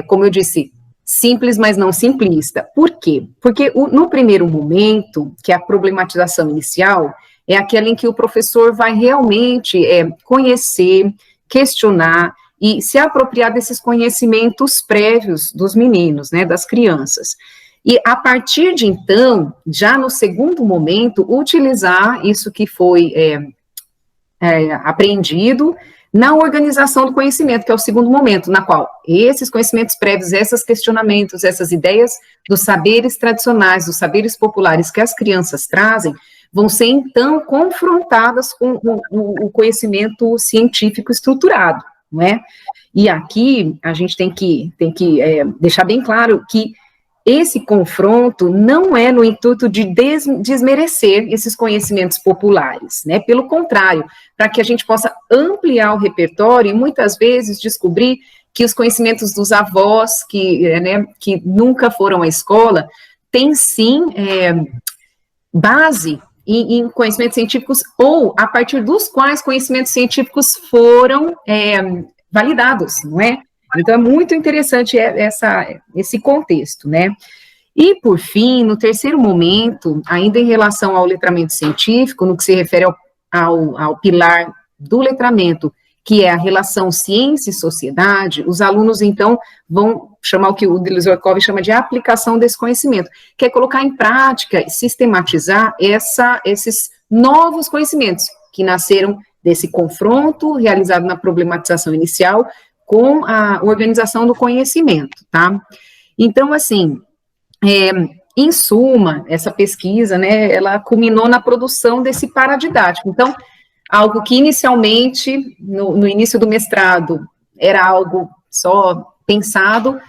Como eu disse, simples, mas não simplista. Por quê? Porque no primeiro momento, que é a problematização inicial, é aquela em que o professor vai realmente conhecer, questionar e se apropriar desses conhecimentos prévios dos meninos, né, das crianças. E, a partir de então, já no segundo momento, utilizar isso que foi aprendido na organização do conhecimento, que é o segundo momento, na qual esses conhecimentos prévios, esses questionamentos, essas ideias dos saberes tradicionais, dos saberes populares que as crianças trazem, vão ser, então, confrontadas com o conhecimento científico estruturado, não é? E aqui, a gente tem que deixar bem claro que esse confronto não é no intuito de desmerecer esses conhecimentos populares, né? Pelo contrário, para que a gente possa ampliar o repertório e muitas vezes descobrir que os conhecimentos dos avós, que nunca foram à escola, têm sim base em conhecimentos científicos ou a partir dos quais conhecimentos científicos foram validados, não é? Então, é muito interessante esse contexto, né? E, por fim, no terceiro momento, ainda em relação ao letramento científico, no que se refere ao pilar do letramento, que é a relação ciência e sociedade, os alunos, então, vão chamar o que o Deleuze e Oikov chama de aplicação desse conhecimento, que é colocar em prática e sistematizar esses novos conhecimentos que nasceram desse confronto realizado na problematização inicial com a organização do conhecimento, tá? Então, assim, em suma, essa pesquisa, né, ela culminou na produção desse paradidático. Então, algo que inicialmente, no início do mestrado, era algo só pensado,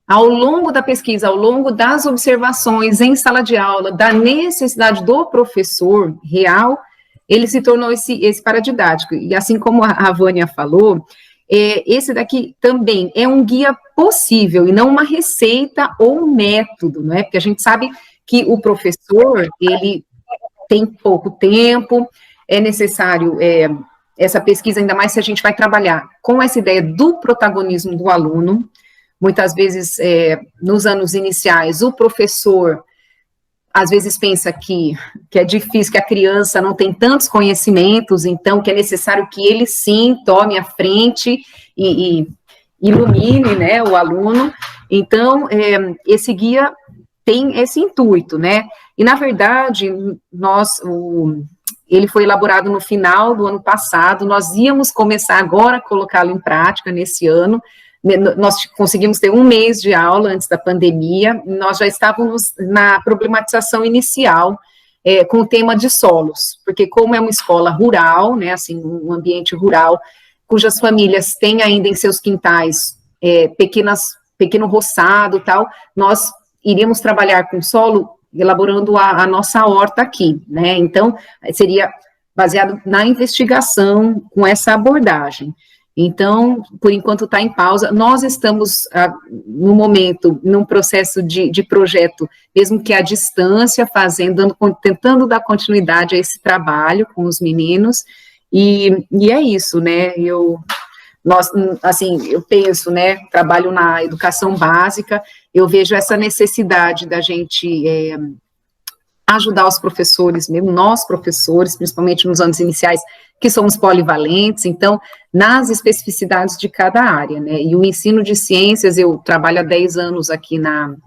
ao longo da pesquisa, ao longo das observações em sala de aula, da necessidade do professor real, ele se tornou esse paradidático. E assim como a Vânia falou, esse daqui também é um guia possível e não uma receita ou um método, não é? Porque a gente sabe que o professor, ele tem pouco tempo, é necessário essa pesquisa, ainda mais se a gente vai trabalhar com essa ideia do protagonismo do aluno. Muitas vezes, nos anos iniciais, o professor, às vezes, pensa que é difícil, que a criança não tem tantos conhecimentos, então, que é necessário que ele, sim, tome a frente e ilumine, né, o aluno. Então, esse guia tem esse intuito, né? E, na verdade, ele foi elaborado no final do ano passado, nós íamos começar agora a colocá-lo em prática nesse ano. Nós conseguimos ter 1 mês de aula antes da pandemia, nós já estávamos na problematização inicial com o tema de solos, porque como é uma escola rural, né, assim, um ambiente rural, cujas famílias têm ainda em seus quintais pequeno roçado e tal, nós iríamos trabalhar com solo elaborando a nossa horta aqui, né, então seria baseado na investigação com essa abordagem. Então, por enquanto está em pausa, nós estamos, no momento, num processo de projeto, mesmo que à distância, tentando dar continuidade a esse trabalho com os meninos, e é isso, né, eu penso, né, trabalho na educação básica, eu vejo essa necessidade da gente ajudar os professores, mesmo nós professores, principalmente nos anos iniciais, que somos polivalentes, então, nas especificidades de cada área, né, e o ensino de ciências, eu trabalho há 10 anos aqui na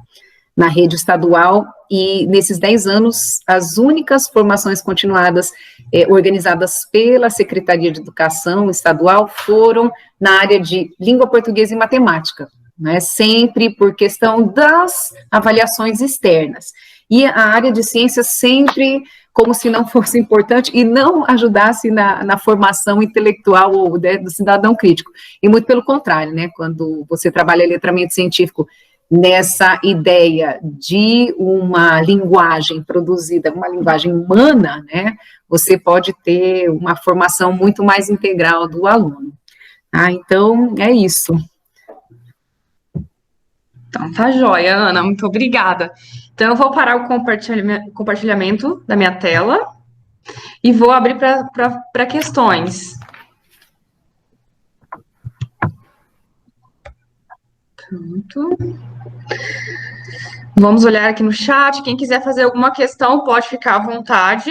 rede estadual, e nesses 10 anos, as únicas formações continuadas organizadas pela Secretaria de Educação Estadual foram na área de língua portuguesa e matemática, né, sempre por questão das avaliações externas. E a área de ciências sempre como se não fosse importante e não ajudasse na formação intelectual ou, né, do cidadão crítico. E muito pelo contrário, né, quando você trabalha letramento científico nessa ideia de uma linguagem produzida, uma linguagem humana, né, você pode ter uma formação muito mais integral do aluno. Então, é isso.
Então, tá joia, Ana, muito obrigada. Então, eu vou parar o compartilhamento da minha tela e vou abrir para questões. Pronto. Vamos olhar aqui no chat. Quem quiser fazer alguma questão, pode ficar à vontade.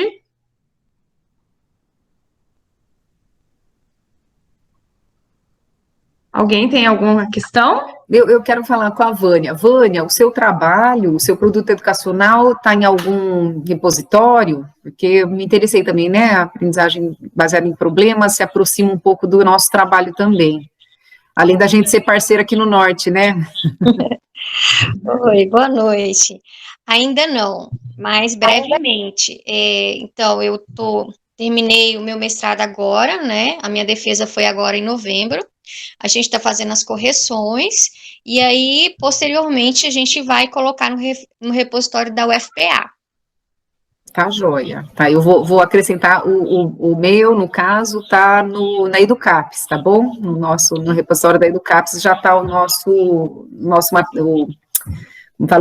Alguém tem alguma questão?
Eu quero falar com a Vânia. Vânia, o seu trabalho, o seu produto educacional está em algum repositório? Porque eu me interessei também, né? A aprendizagem baseada em problemas se aproxima um pouco do nosso trabalho também. Além da gente ser parceira aqui no Norte, né?
Oi, boa noite. Ainda não, mas brevemente. Então, terminei o meu mestrado agora, né? A minha defesa foi agora em novembro. A gente está fazendo as correções, e aí, posteriormente, a gente vai colocar no repositório da UFPA.
Tá, joia. Tá, eu vou acrescentar o meu, no caso, tá na Educaps, tá bom? No repositório da Educaps já tá o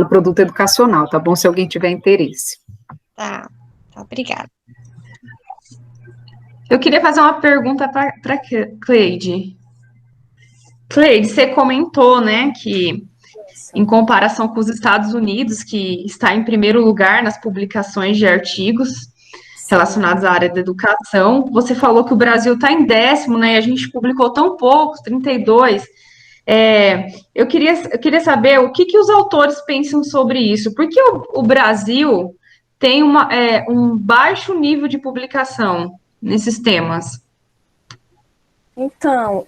produto educacional, tá bom? Se alguém tiver interesse.
Tá, obrigada.
Eu queria fazer uma pergunta para Cleide. Cleide, você comentou, né, que em comparação com os Estados Unidos, que está em primeiro lugar nas publicações de artigos relacionados à área da educação, você falou que o Brasil está em 10º, né, e a gente publicou tão poucos, 32. Eu queria saber o que os autores pensam sobre isso. Por que o Brasil tem um baixo nível de publicação nesses temas?
Então,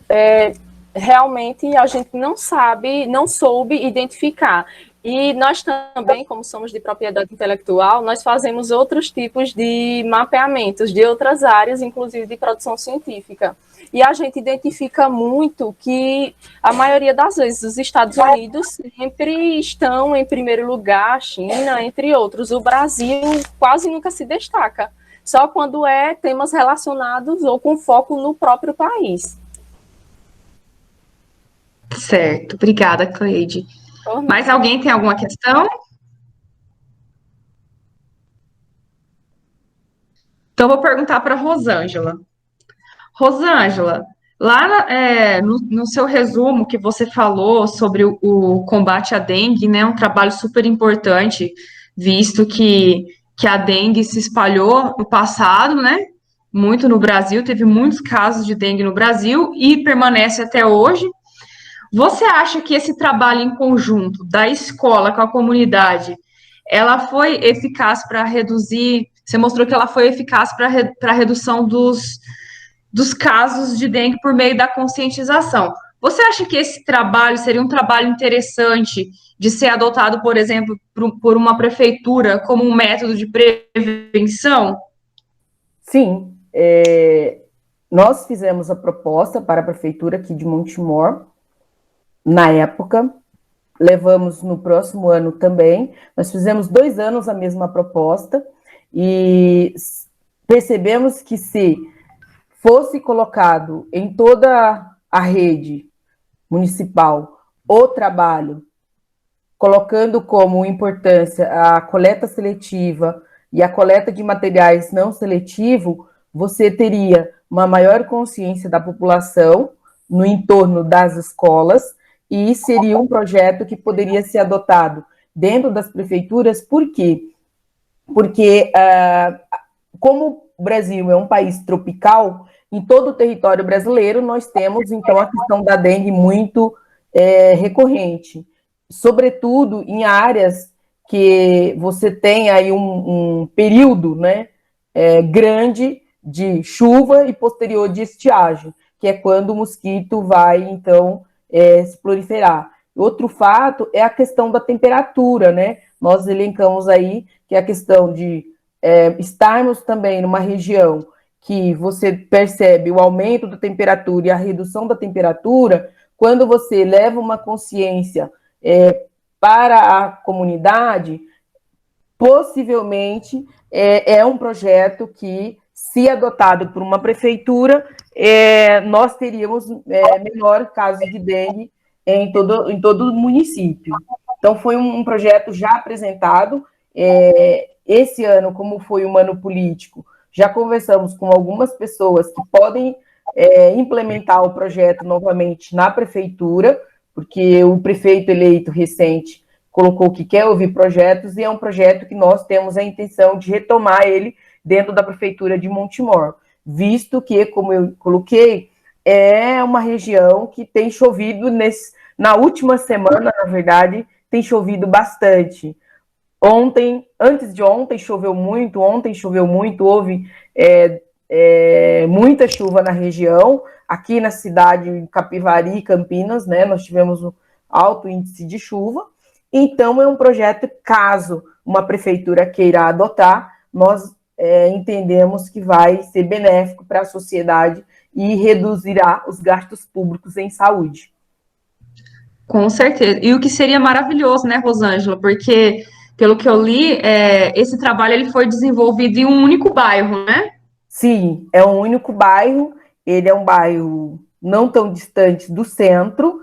realmente a gente não soube identificar. E nós também, como somos de propriedade intelectual, nós fazemos outros tipos de mapeamentos de outras áreas, inclusive de produção científica. E a gente identifica muito que, a maioria das vezes, os Estados Unidos sempre estão em primeiro lugar, a China, entre outros. O Brasil quase nunca se destaca, só quando é temas relacionados ou com foco no próprio país.
Certo, obrigada, Cleide. Mais alguém tem alguma questão? Então, vou perguntar para a Rosângela. Rosângela, lá no seu resumo que você falou sobre o combate à dengue, né, um trabalho super importante, visto que a dengue se espalhou no passado, né, muito no Brasil, teve muitos casos de dengue no Brasil e permanece até hoje. Você acha que esse trabalho em conjunto da escola com a comunidade, ela foi eficaz para reduzir? Você mostrou que ela foi eficaz para a redução dos casos de dengue por meio da conscientização. Você acha que esse trabalho seria um trabalho interessante de ser adotado, por exemplo, por uma prefeitura como um método de prevenção?
Sim. Nós fizemos a proposta para a prefeitura aqui de Montemor, na época, levamos no próximo ano também, nós fizemos 2 anos a mesma proposta e percebemos que se fosse colocado em toda a rede municipal o trabalho, colocando como importância a coleta seletiva e a coleta de materiais não seletivo, você teria uma maior consciência da população no entorno das escolas, e seria um projeto que poderia ser adotado dentro das prefeituras. Por quê? Porque, como o Brasil é um país tropical, em todo o território brasileiro nós temos, então, a questão da dengue muito recorrente, sobretudo em áreas que você tem aí um período, né, grande de chuva e posterior de estiagem, que é quando o mosquito vai, então, se proliferar. Outro fato é a questão da temperatura, né? Nós elencamos aí que é a questão de estarmos também numa região que você percebe o aumento da temperatura e a redução da temperatura, quando você leva uma consciência para a comunidade, possivelmente é um projeto que, se adotado por uma prefeitura, nós teríamos menor caso de dengue em todo o município. Então, foi um projeto já apresentado. Esse ano, como foi um ano político, já conversamos com algumas pessoas que podem implementar o projeto novamente na prefeitura, porque o prefeito eleito recente colocou que quer ouvir projetos, e é um projeto que nós temos a intenção de retomar ele dentro da prefeitura de Montemor, visto que, como eu coloquei, é uma região que tem chovido na última semana, na verdade, tem chovido bastante. Antes de ontem choveu muito, houve muita chuva na região, aqui na cidade de Capivari, Campinas, né, nós tivemos um alto índice de chuva. Então, é um projeto, caso uma prefeitura queira adotar, nós entendemos que vai ser benéfico para a sociedade e reduzirá os gastos públicos em saúde.
Com certeza. E o que seria maravilhoso, né, Rosângela? Porque, pelo que eu li, esse trabalho ele foi desenvolvido em um único bairro, né?
Sim, é um único bairro. Ele é um bairro não tão distante do centro.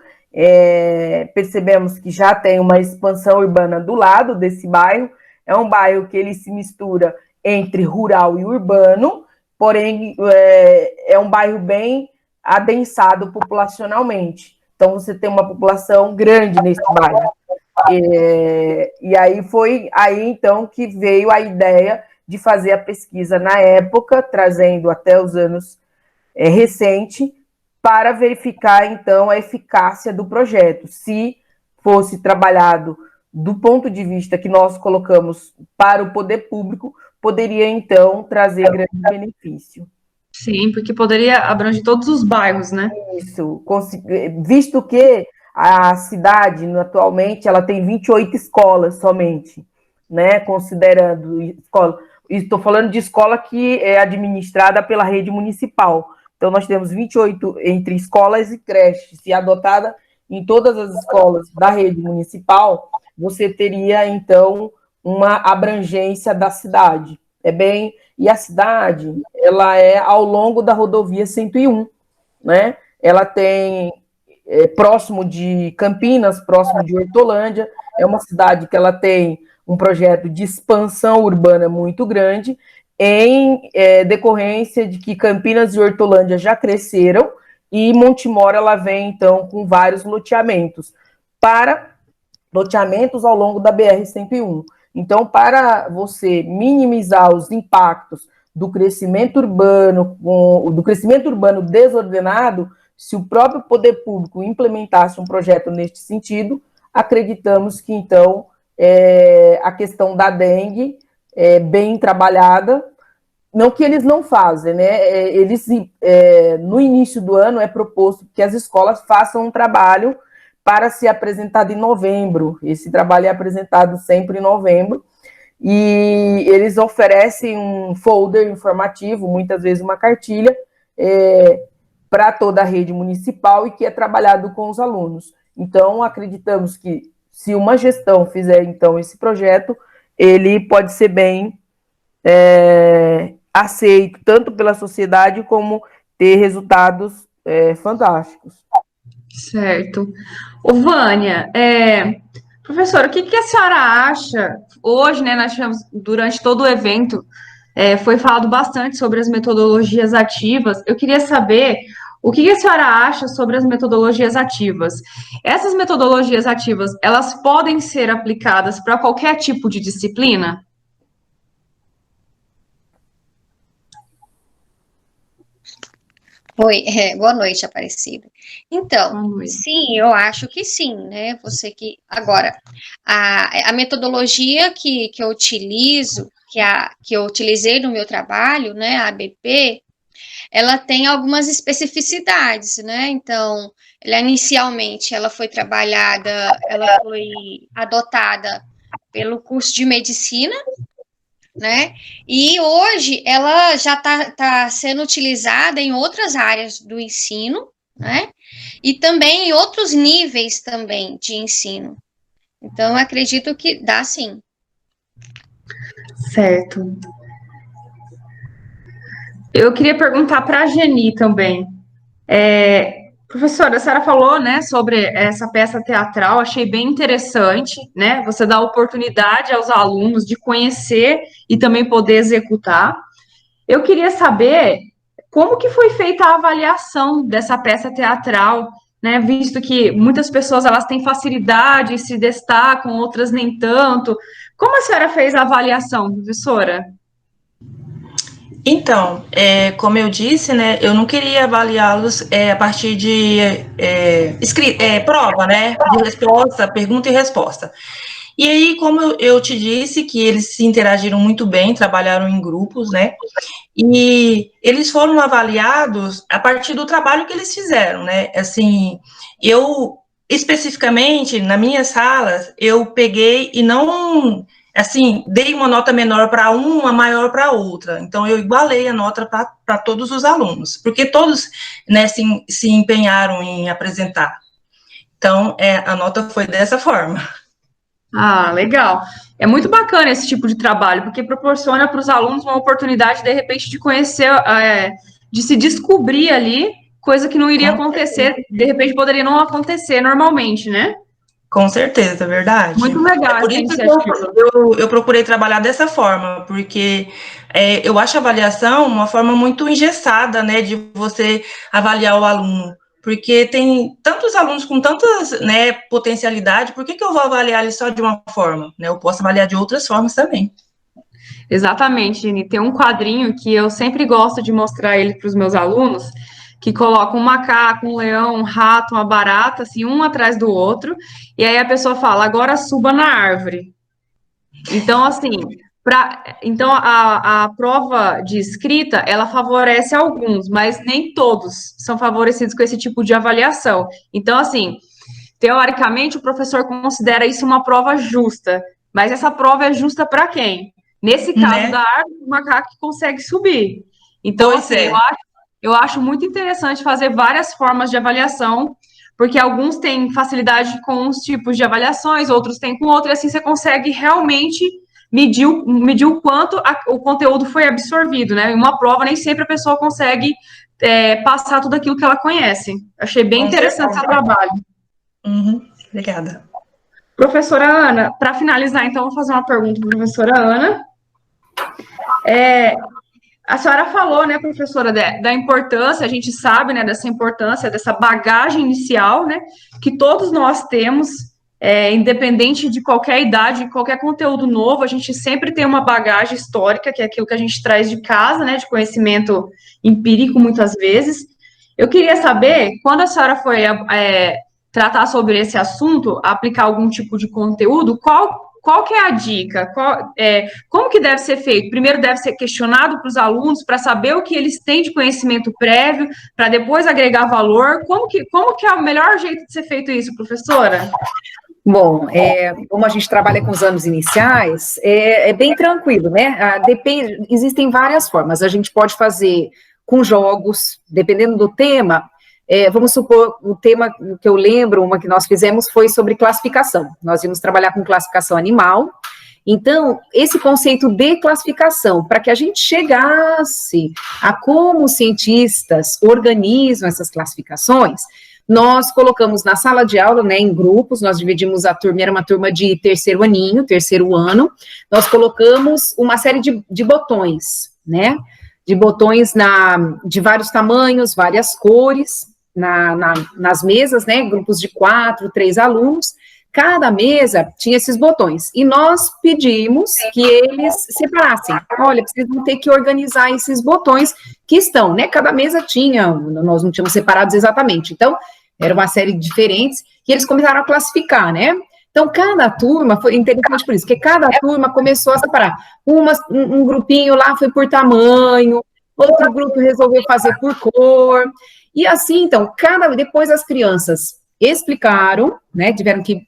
Percebemos que já tem uma expansão urbana do lado desse bairro. É um bairro que ele se mistura entre rural e urbano, porém é um bairro bem adensado populacionalmente. Então, você tem uma população grande nesse bairro. E aí foi aí, então, que veio a ideia de fazer a pesquisa na época, trazendo até os anos recentes, para verificar, então, a eficácia do projeto. Se fosse trabalhado do ponto de vista que nós colocamos para o poder público, poderia, então, trazer grande benefício.
Sim, porque poderia abranger todos os bairros, né?
Isso, visto que a cidade, atualmente, ela tem 28 escolas somente, né, considerando escola. Estou falando de escola que é administrada pela rede municipal. Então, nós temos 28 entre escolas e creches, e adotada em todas as escolas da rede municipal, você teria, então, uma abrangência da cidade. E a cidade, ela é ao longo da rodovia 101, né? Ela tem próximo de Campinas, próximo de Hortolândia, é uma cidade que ela tem um projeto de expansão urbana muito grande, em decorrência de que Campinas e Hortolândia já cresceram, e Montemor, ela vem, então, com vários loteamentos ao longo da BR-101. Então, para você minimizar os impactos do crescimento urbano desordenado, se o próprio poder público implementasse um projeto neste sentido, acreditamos que, então, a questão da dengue é bem trabalhada. Não que eles não fazem, né? No início do ano, é proposto que as escolas façam um trabalho para ser apresentado em novembro. Esse trabalho é apresentado sempre em novembro, e eles oferecem um folder informativo, muitas vezes uma cartilha, para toda a rede municipal, e que é trabalhado com os alunos. Então, acreditamos que, se uma gestão fizer, então, esse projeto, ele pode ser bem aceito, tanto pela sociedade, como ter resultados fantásticos.
Certo. Ô, Vânia, professora, o que a senhora acha? Hoje, né, nós tivemos, durante todo o evento, foi falado bastante sobre as metodologias ativas. Eu queria saber o que a senhora acha sobre as metodologias ativas. Essas metodologias ativas, elas podem ser aplicadas para qualquer tipo de disciplina?
Oi, boa noite, Aparecida. Então, sim, eu acho que sim, né? Agora, a metodologia que eu utilizo, que eu utilizei no meu trabalho, né, a ABP, ela tem algumas especificidades, né? Então, inicialmente ela foi adotada pelo curso de medicina, né? E hoje ela já tá sendo utilizada em outras áreas do ensino, né? E também em outros níveis também de ensino. Então, eu acredito que dá sim.
Certo. Eu queria perguntar para a Geni também. Professora, a senhora falou, né, sobre essa peça teatral, achei bem interessante, né? Você dá oportunidade aos alunos de conhecer e também poder executar. Eu queria saber como que foi feita a avaliação dessa peça teatral, né? Visto que muitas pessoas elas têm facilidade, se destacam, outras nem tanto. Como a senhora fez a avaliação, professora?
Então, como eu disse, né, eu não queria avaliá-los a partir de prova, né, de resposta, pergunta e resposta. E aí, como eu te disse, que eles se interagiram muito bem, trabalharam em grupos, né, e eles foram avaliados a partir do trabalho que eles fizeram, né, assim, eu, especificamente, na minha sala, eu peguei e não... assim, dei uma nota menor para uma, maior para outra. Então, eu igualei a nota para todos os alunos, porque todos, né, se empenharam em apresentar. Então, a nota foi dessa forma.
Ah, legal. É muito bacana esse tipo de trabalho, porque proporciona para os alunos uma oportunidade, de repente, de conhecer, de se descobrir ali, coisa que não iria acontecer, de repente poderia não acontecer normalmente, né?
Com certeza, é verdade.
Muito legal
por
essa
isso
iniciativa.
que eu procurei trabalhar dessa forma, porque eu acho a avaliação uma forma muito engessada, né, de você avaliar o aluno. Porque tem tantos alunos com tantas, né, potencialidade, por que eu vou avaliar ele só de uma forma? Né? Eu posso avaliar de outras formas também.
Exatamente, Gini. Tem um quadrinho que eu sempre gosto de mostrar ele para os meus alunos, que coloca um macaco, um leão, um rato, uma barata, assim, um atrás do outro, e aí a pessoa fala, agora suba na árvore. Então, assim, então a prova de escrita, ela favorece alguns, mas nem todos são favorecidos com esse tipo de avaliação. Então, assim, teoricamente, o professor considera isso uma prova justa, mas essa prova é justa para quem? Nesse caso
Né?
da árvore, o macaco que consegue subir. Então,
Pois
assim, eu acho muito interessante fazer várias formas de avaliação, porque alguns têm facilidade com uns tipos de avaliações, outros têm com outros, e assim você consegue realmente medir o quanto o conteúdo foi absorvido, né? Em uma prova, nem sempre a pessoa consegue passar tudo aquilo que ela conhece. Achei bem interessante esse trabalho.
Uhum, obrigada.
Professora Ana, para finalizar, então, vou fazer uma pergunta para a professora Ana. A senhora falou, né, professora, da importância, a gente sabe, né, dessa importância, dessa bagagem inicial, né, que todos nós temos, independente de qualquer idade, qualquer conteúdo novo, a gente sempre tem uma bagagem histórica, que é aquilo que a gente traz de casa, né, de conhecimento empírico, muitas vezes. Eu queria saber, quando a senhora foi tratar sobre esse assunto, aplicar algum tipo de conteúdo, qual que é a dica? Como que deve ser feito? Primeiro deve ser questionado para os alunos para saber o que eles têm de conhecimento prévio, para depois agregar valor. Como que é o melhor jeito de ser feito isso, professora?
Bom, como a gente trabalha com os anos iniciais, é bem tranquilo, né? Existem várias formas. A gente pode fazer com jogos, dependendo do tema. Vamos supor, o tema que eu lembro, uma que nós fizemos foi sobre classificação. Nós íamos trabalhar com classificação animal. Então, esse conceito de classificação, para que a gente chegasse a como os cientistas organizam essas classificações, nós colocamos na sala de aula, né, em grupos, nós dividimos a turma, era uma turma de terceiro ano, nós colocamos uma série de botões, né, de botões de vários tamanhos, várias cores, nas mesas, né, grupos de 4, 3 alunos, cada mesa tinha esses botões, e nós pedimos que eles separassem, olha, vocês vão ter que organizar esses botões que estão, né, cada mesa tinha, nós não tínhamos separados exatamente, então, era uma série de diferentes, e eles começaram a classificar, né, então, cada turma, foi interessante por isso, que cada turma começou a separar, um grupinho lá foi por tamanho, outro grupo resolveu fazer por cor, e assim, então, depois as crianças explicaram, né, tiveram que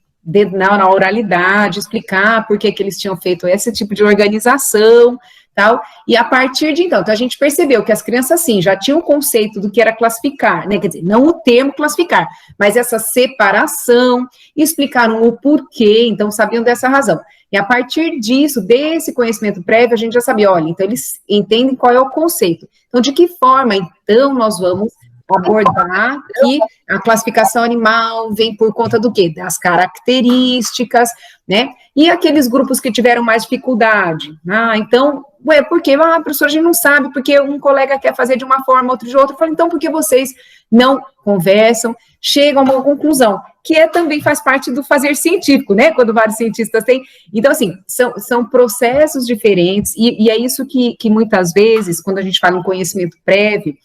na oralidade, explicar por que eles tinham feito esse tipo de organização, tal, e a partir de então a gente percebeu que as crianças, sim, já tinham um conceito do que era classificar, né, quer dizer, não o termo classificar, mas essa separação, explicaram o porquê, então sabiam dessa razão. E a partir disso, desse conhecimento prévio, a gente já sabia, olha, então eles entendem qual é o conceito. Então, de que forma, então, nós vamos abordar que a classificação animal vem por conta do quê? Das características, né? E aqueles grupos que tiveram mais dificuldade? Então, porque, professor, a gente não sabe, porque um colega quer fazer de uma forma, outro de outra. Eu falo, então, porque vocês não conversam, chegam a uma conclusão, que também faz parte do fazer científico, né? Quando vários cientistas têm. Então, assim, são processos diferentes, e é isso que muitas vezes, quando a gente fala em conhecimento prévio,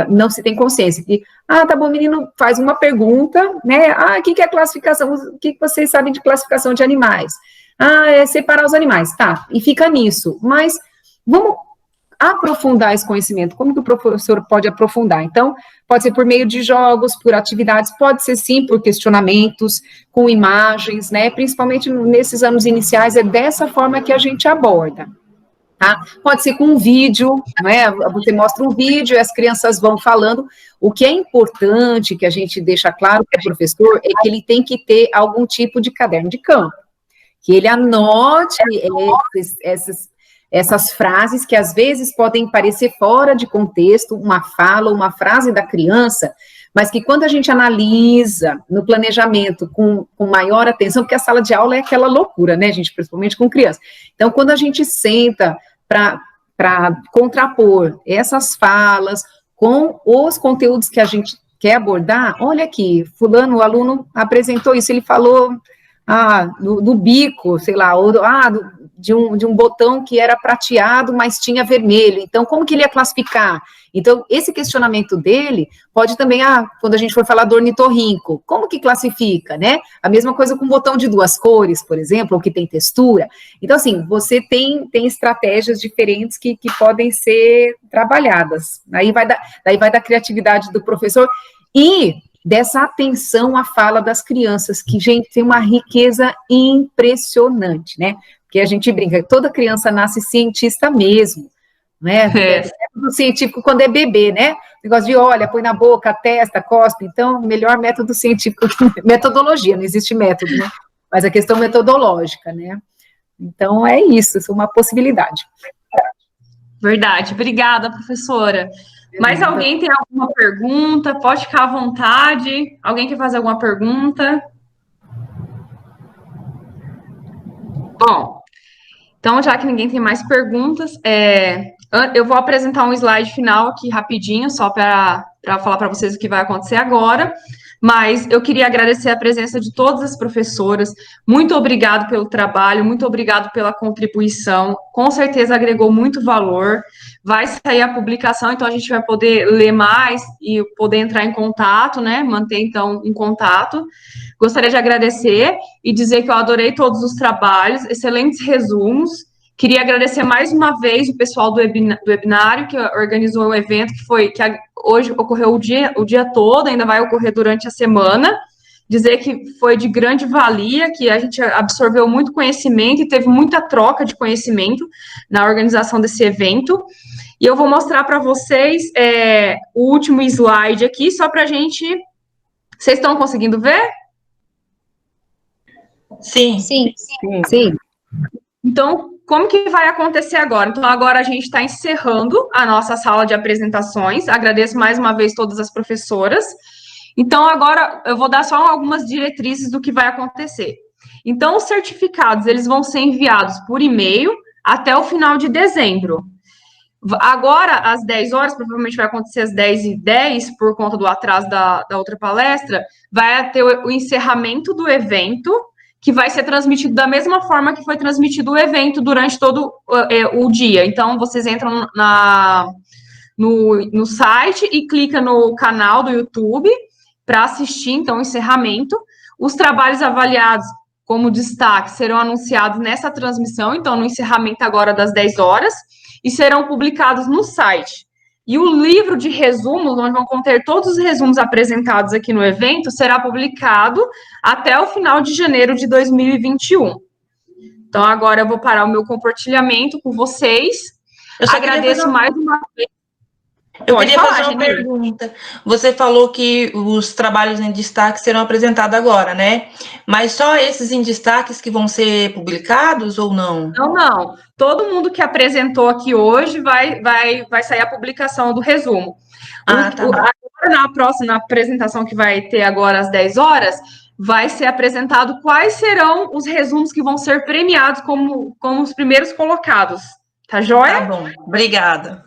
não se tem consciência, que, tá bom, o menino faz uma pergunta, né, o que é classificação, o que vocês sabem de classificação de animais? É separar os animais, tá, e fica nisso, mas vamos aprofundar esse conhecimento, como que o professor pode aprofundar? Então, pode ser por meio de jogos, por atividades, pode ser sim por questionamentos, com imagens, né, principalmente nesses anos iniciais, é dessa forma que a gente aborda. Tá? Pode ser com um vídeo, né? Você mostra um vídeo e as crianças vão falando. O que é importante, que a gente deixa claro para o professor, é que ele tem que ter algum tipo de caderno de campo, que ele anote essas frases que às vezes podem parecer fora de contexto, uma fala, uma frase da criança, mas que quando a gente analisa no planejamento com maior atenção, porque a sala de aula é aquela loucura, né, gente, principalmente com criança. Então, quando a gente senta para contrapor essas falas com os conteúdos que a gente quer abordar, olha aqui, fulano, o aluno apresentou isso, ele falou do bico, sei lá, ou de um botão que era prateado, mas tinha vermelho, então como que ele ia classificar? Então, esse questionamento dele pode também, quando a gente for falar do ornitorrinco, como que classifica, né? A mesma coisa com um botão de 2 cores, por exemplo, ou que tem textura. Então, assim, você tem estratégias diferentes que podem ser trabalhadas. Daí vai da criatividade do professor e dessa atenção à fala das crianças, que, gente, tem uma riqueza impressionante, né? Porque a gente brinca, toda criança nasce cientista mesmo, né? Método científico quando é bebê, né? Negócio de olha, põe na boca, testa, cospe. Então, melhor método científico, metodologia, não existe método, né? Mas a questão metodológica, né? Então, é isso é uma possibilidade.
Verdade. Obrigada, professora. Mais alguém tem alguma pergunta? Pode ficar à vontade. Alguém quer fazer alguma pergunta? Bom, então, já que ninguém tem mais perguntas, eu vou apresentar um slide final aqui rapidinho, só para falar para vocês o que vai acontecer agora, mas eu queria agradecer a presença de todas as professoras, muito obrigado pelo trabalho, muito obrigado pela contribuição, com certeza agregou muito valor, vai sair a publicação, então a gente vai poder ler mais e poder entrar em contato, né, manter, então, um contato. Gostaria de agradecer e dizer que eu adorei todos os trabalhos, excelentes resumos. Queria agradecer mais uma vez o pessoal do webinário que organizou o evento, que hoje ocorreu o dia todo, ainda vai ocorrer durante a semana. Dizer que foi de grande valia, que a gente absorveu muito conhecimento e teve muita troca de conhecimento na organização desse evento. E eu vou mostrar para vocês o último slide aqui, só para a gente... Vocês estão conseguindo ver?
Sim.
Sim.
Sim.
Então, como que vai acontecer agora? Então, agora a gente está encerrando a nossa sala de apresentações. Agradeço mais uma vez todas as professoras. Então, agora eu vou dar só algumas diretrizes do que vai acontecer. Então, os certificados, eles vão ser enviados por e-mail até o final de dezembro. Agora, às 10 horas, provavelmente vai acontecer às 10h10, por conta do atraso da outra palestra, vai ter o encerramento do evento, que vai ser transmitido da mesma forma que foi transmitido o evento durante todo o dia. Então, vocês entram no site e clica no canal do YouTube para assistir, então, o encerramento. Os trabalhos avaliados como destaque serão anunciados nessa transmissão, então, no encerramento agora das 10 horas, e serão publicados no site. E o livro de resumos, onde vão conter todos os resumos apresentados aqui no evento, será publicado até o final de janeiro de 2021. Então, agora eu vou parar o meu compartilhamento com vocês. Agradeço mais uma vez.
Eu queria fazer uma pergunta. Você falou que os trabalhos em destaque serão apresentados agora, né? Mas só esses em destaques que vão ser publicados ou não?
Não. Todo mundo que apresentou aqui hoje vai sair a publicação do resumo. Agora, na próxima apresentação que vai ter agora às 10 horas, vai ser apresentado quais serão os resumos que vão ser premiados como os primeiros colocados. Tá joia?
Tá bom. Obrigada.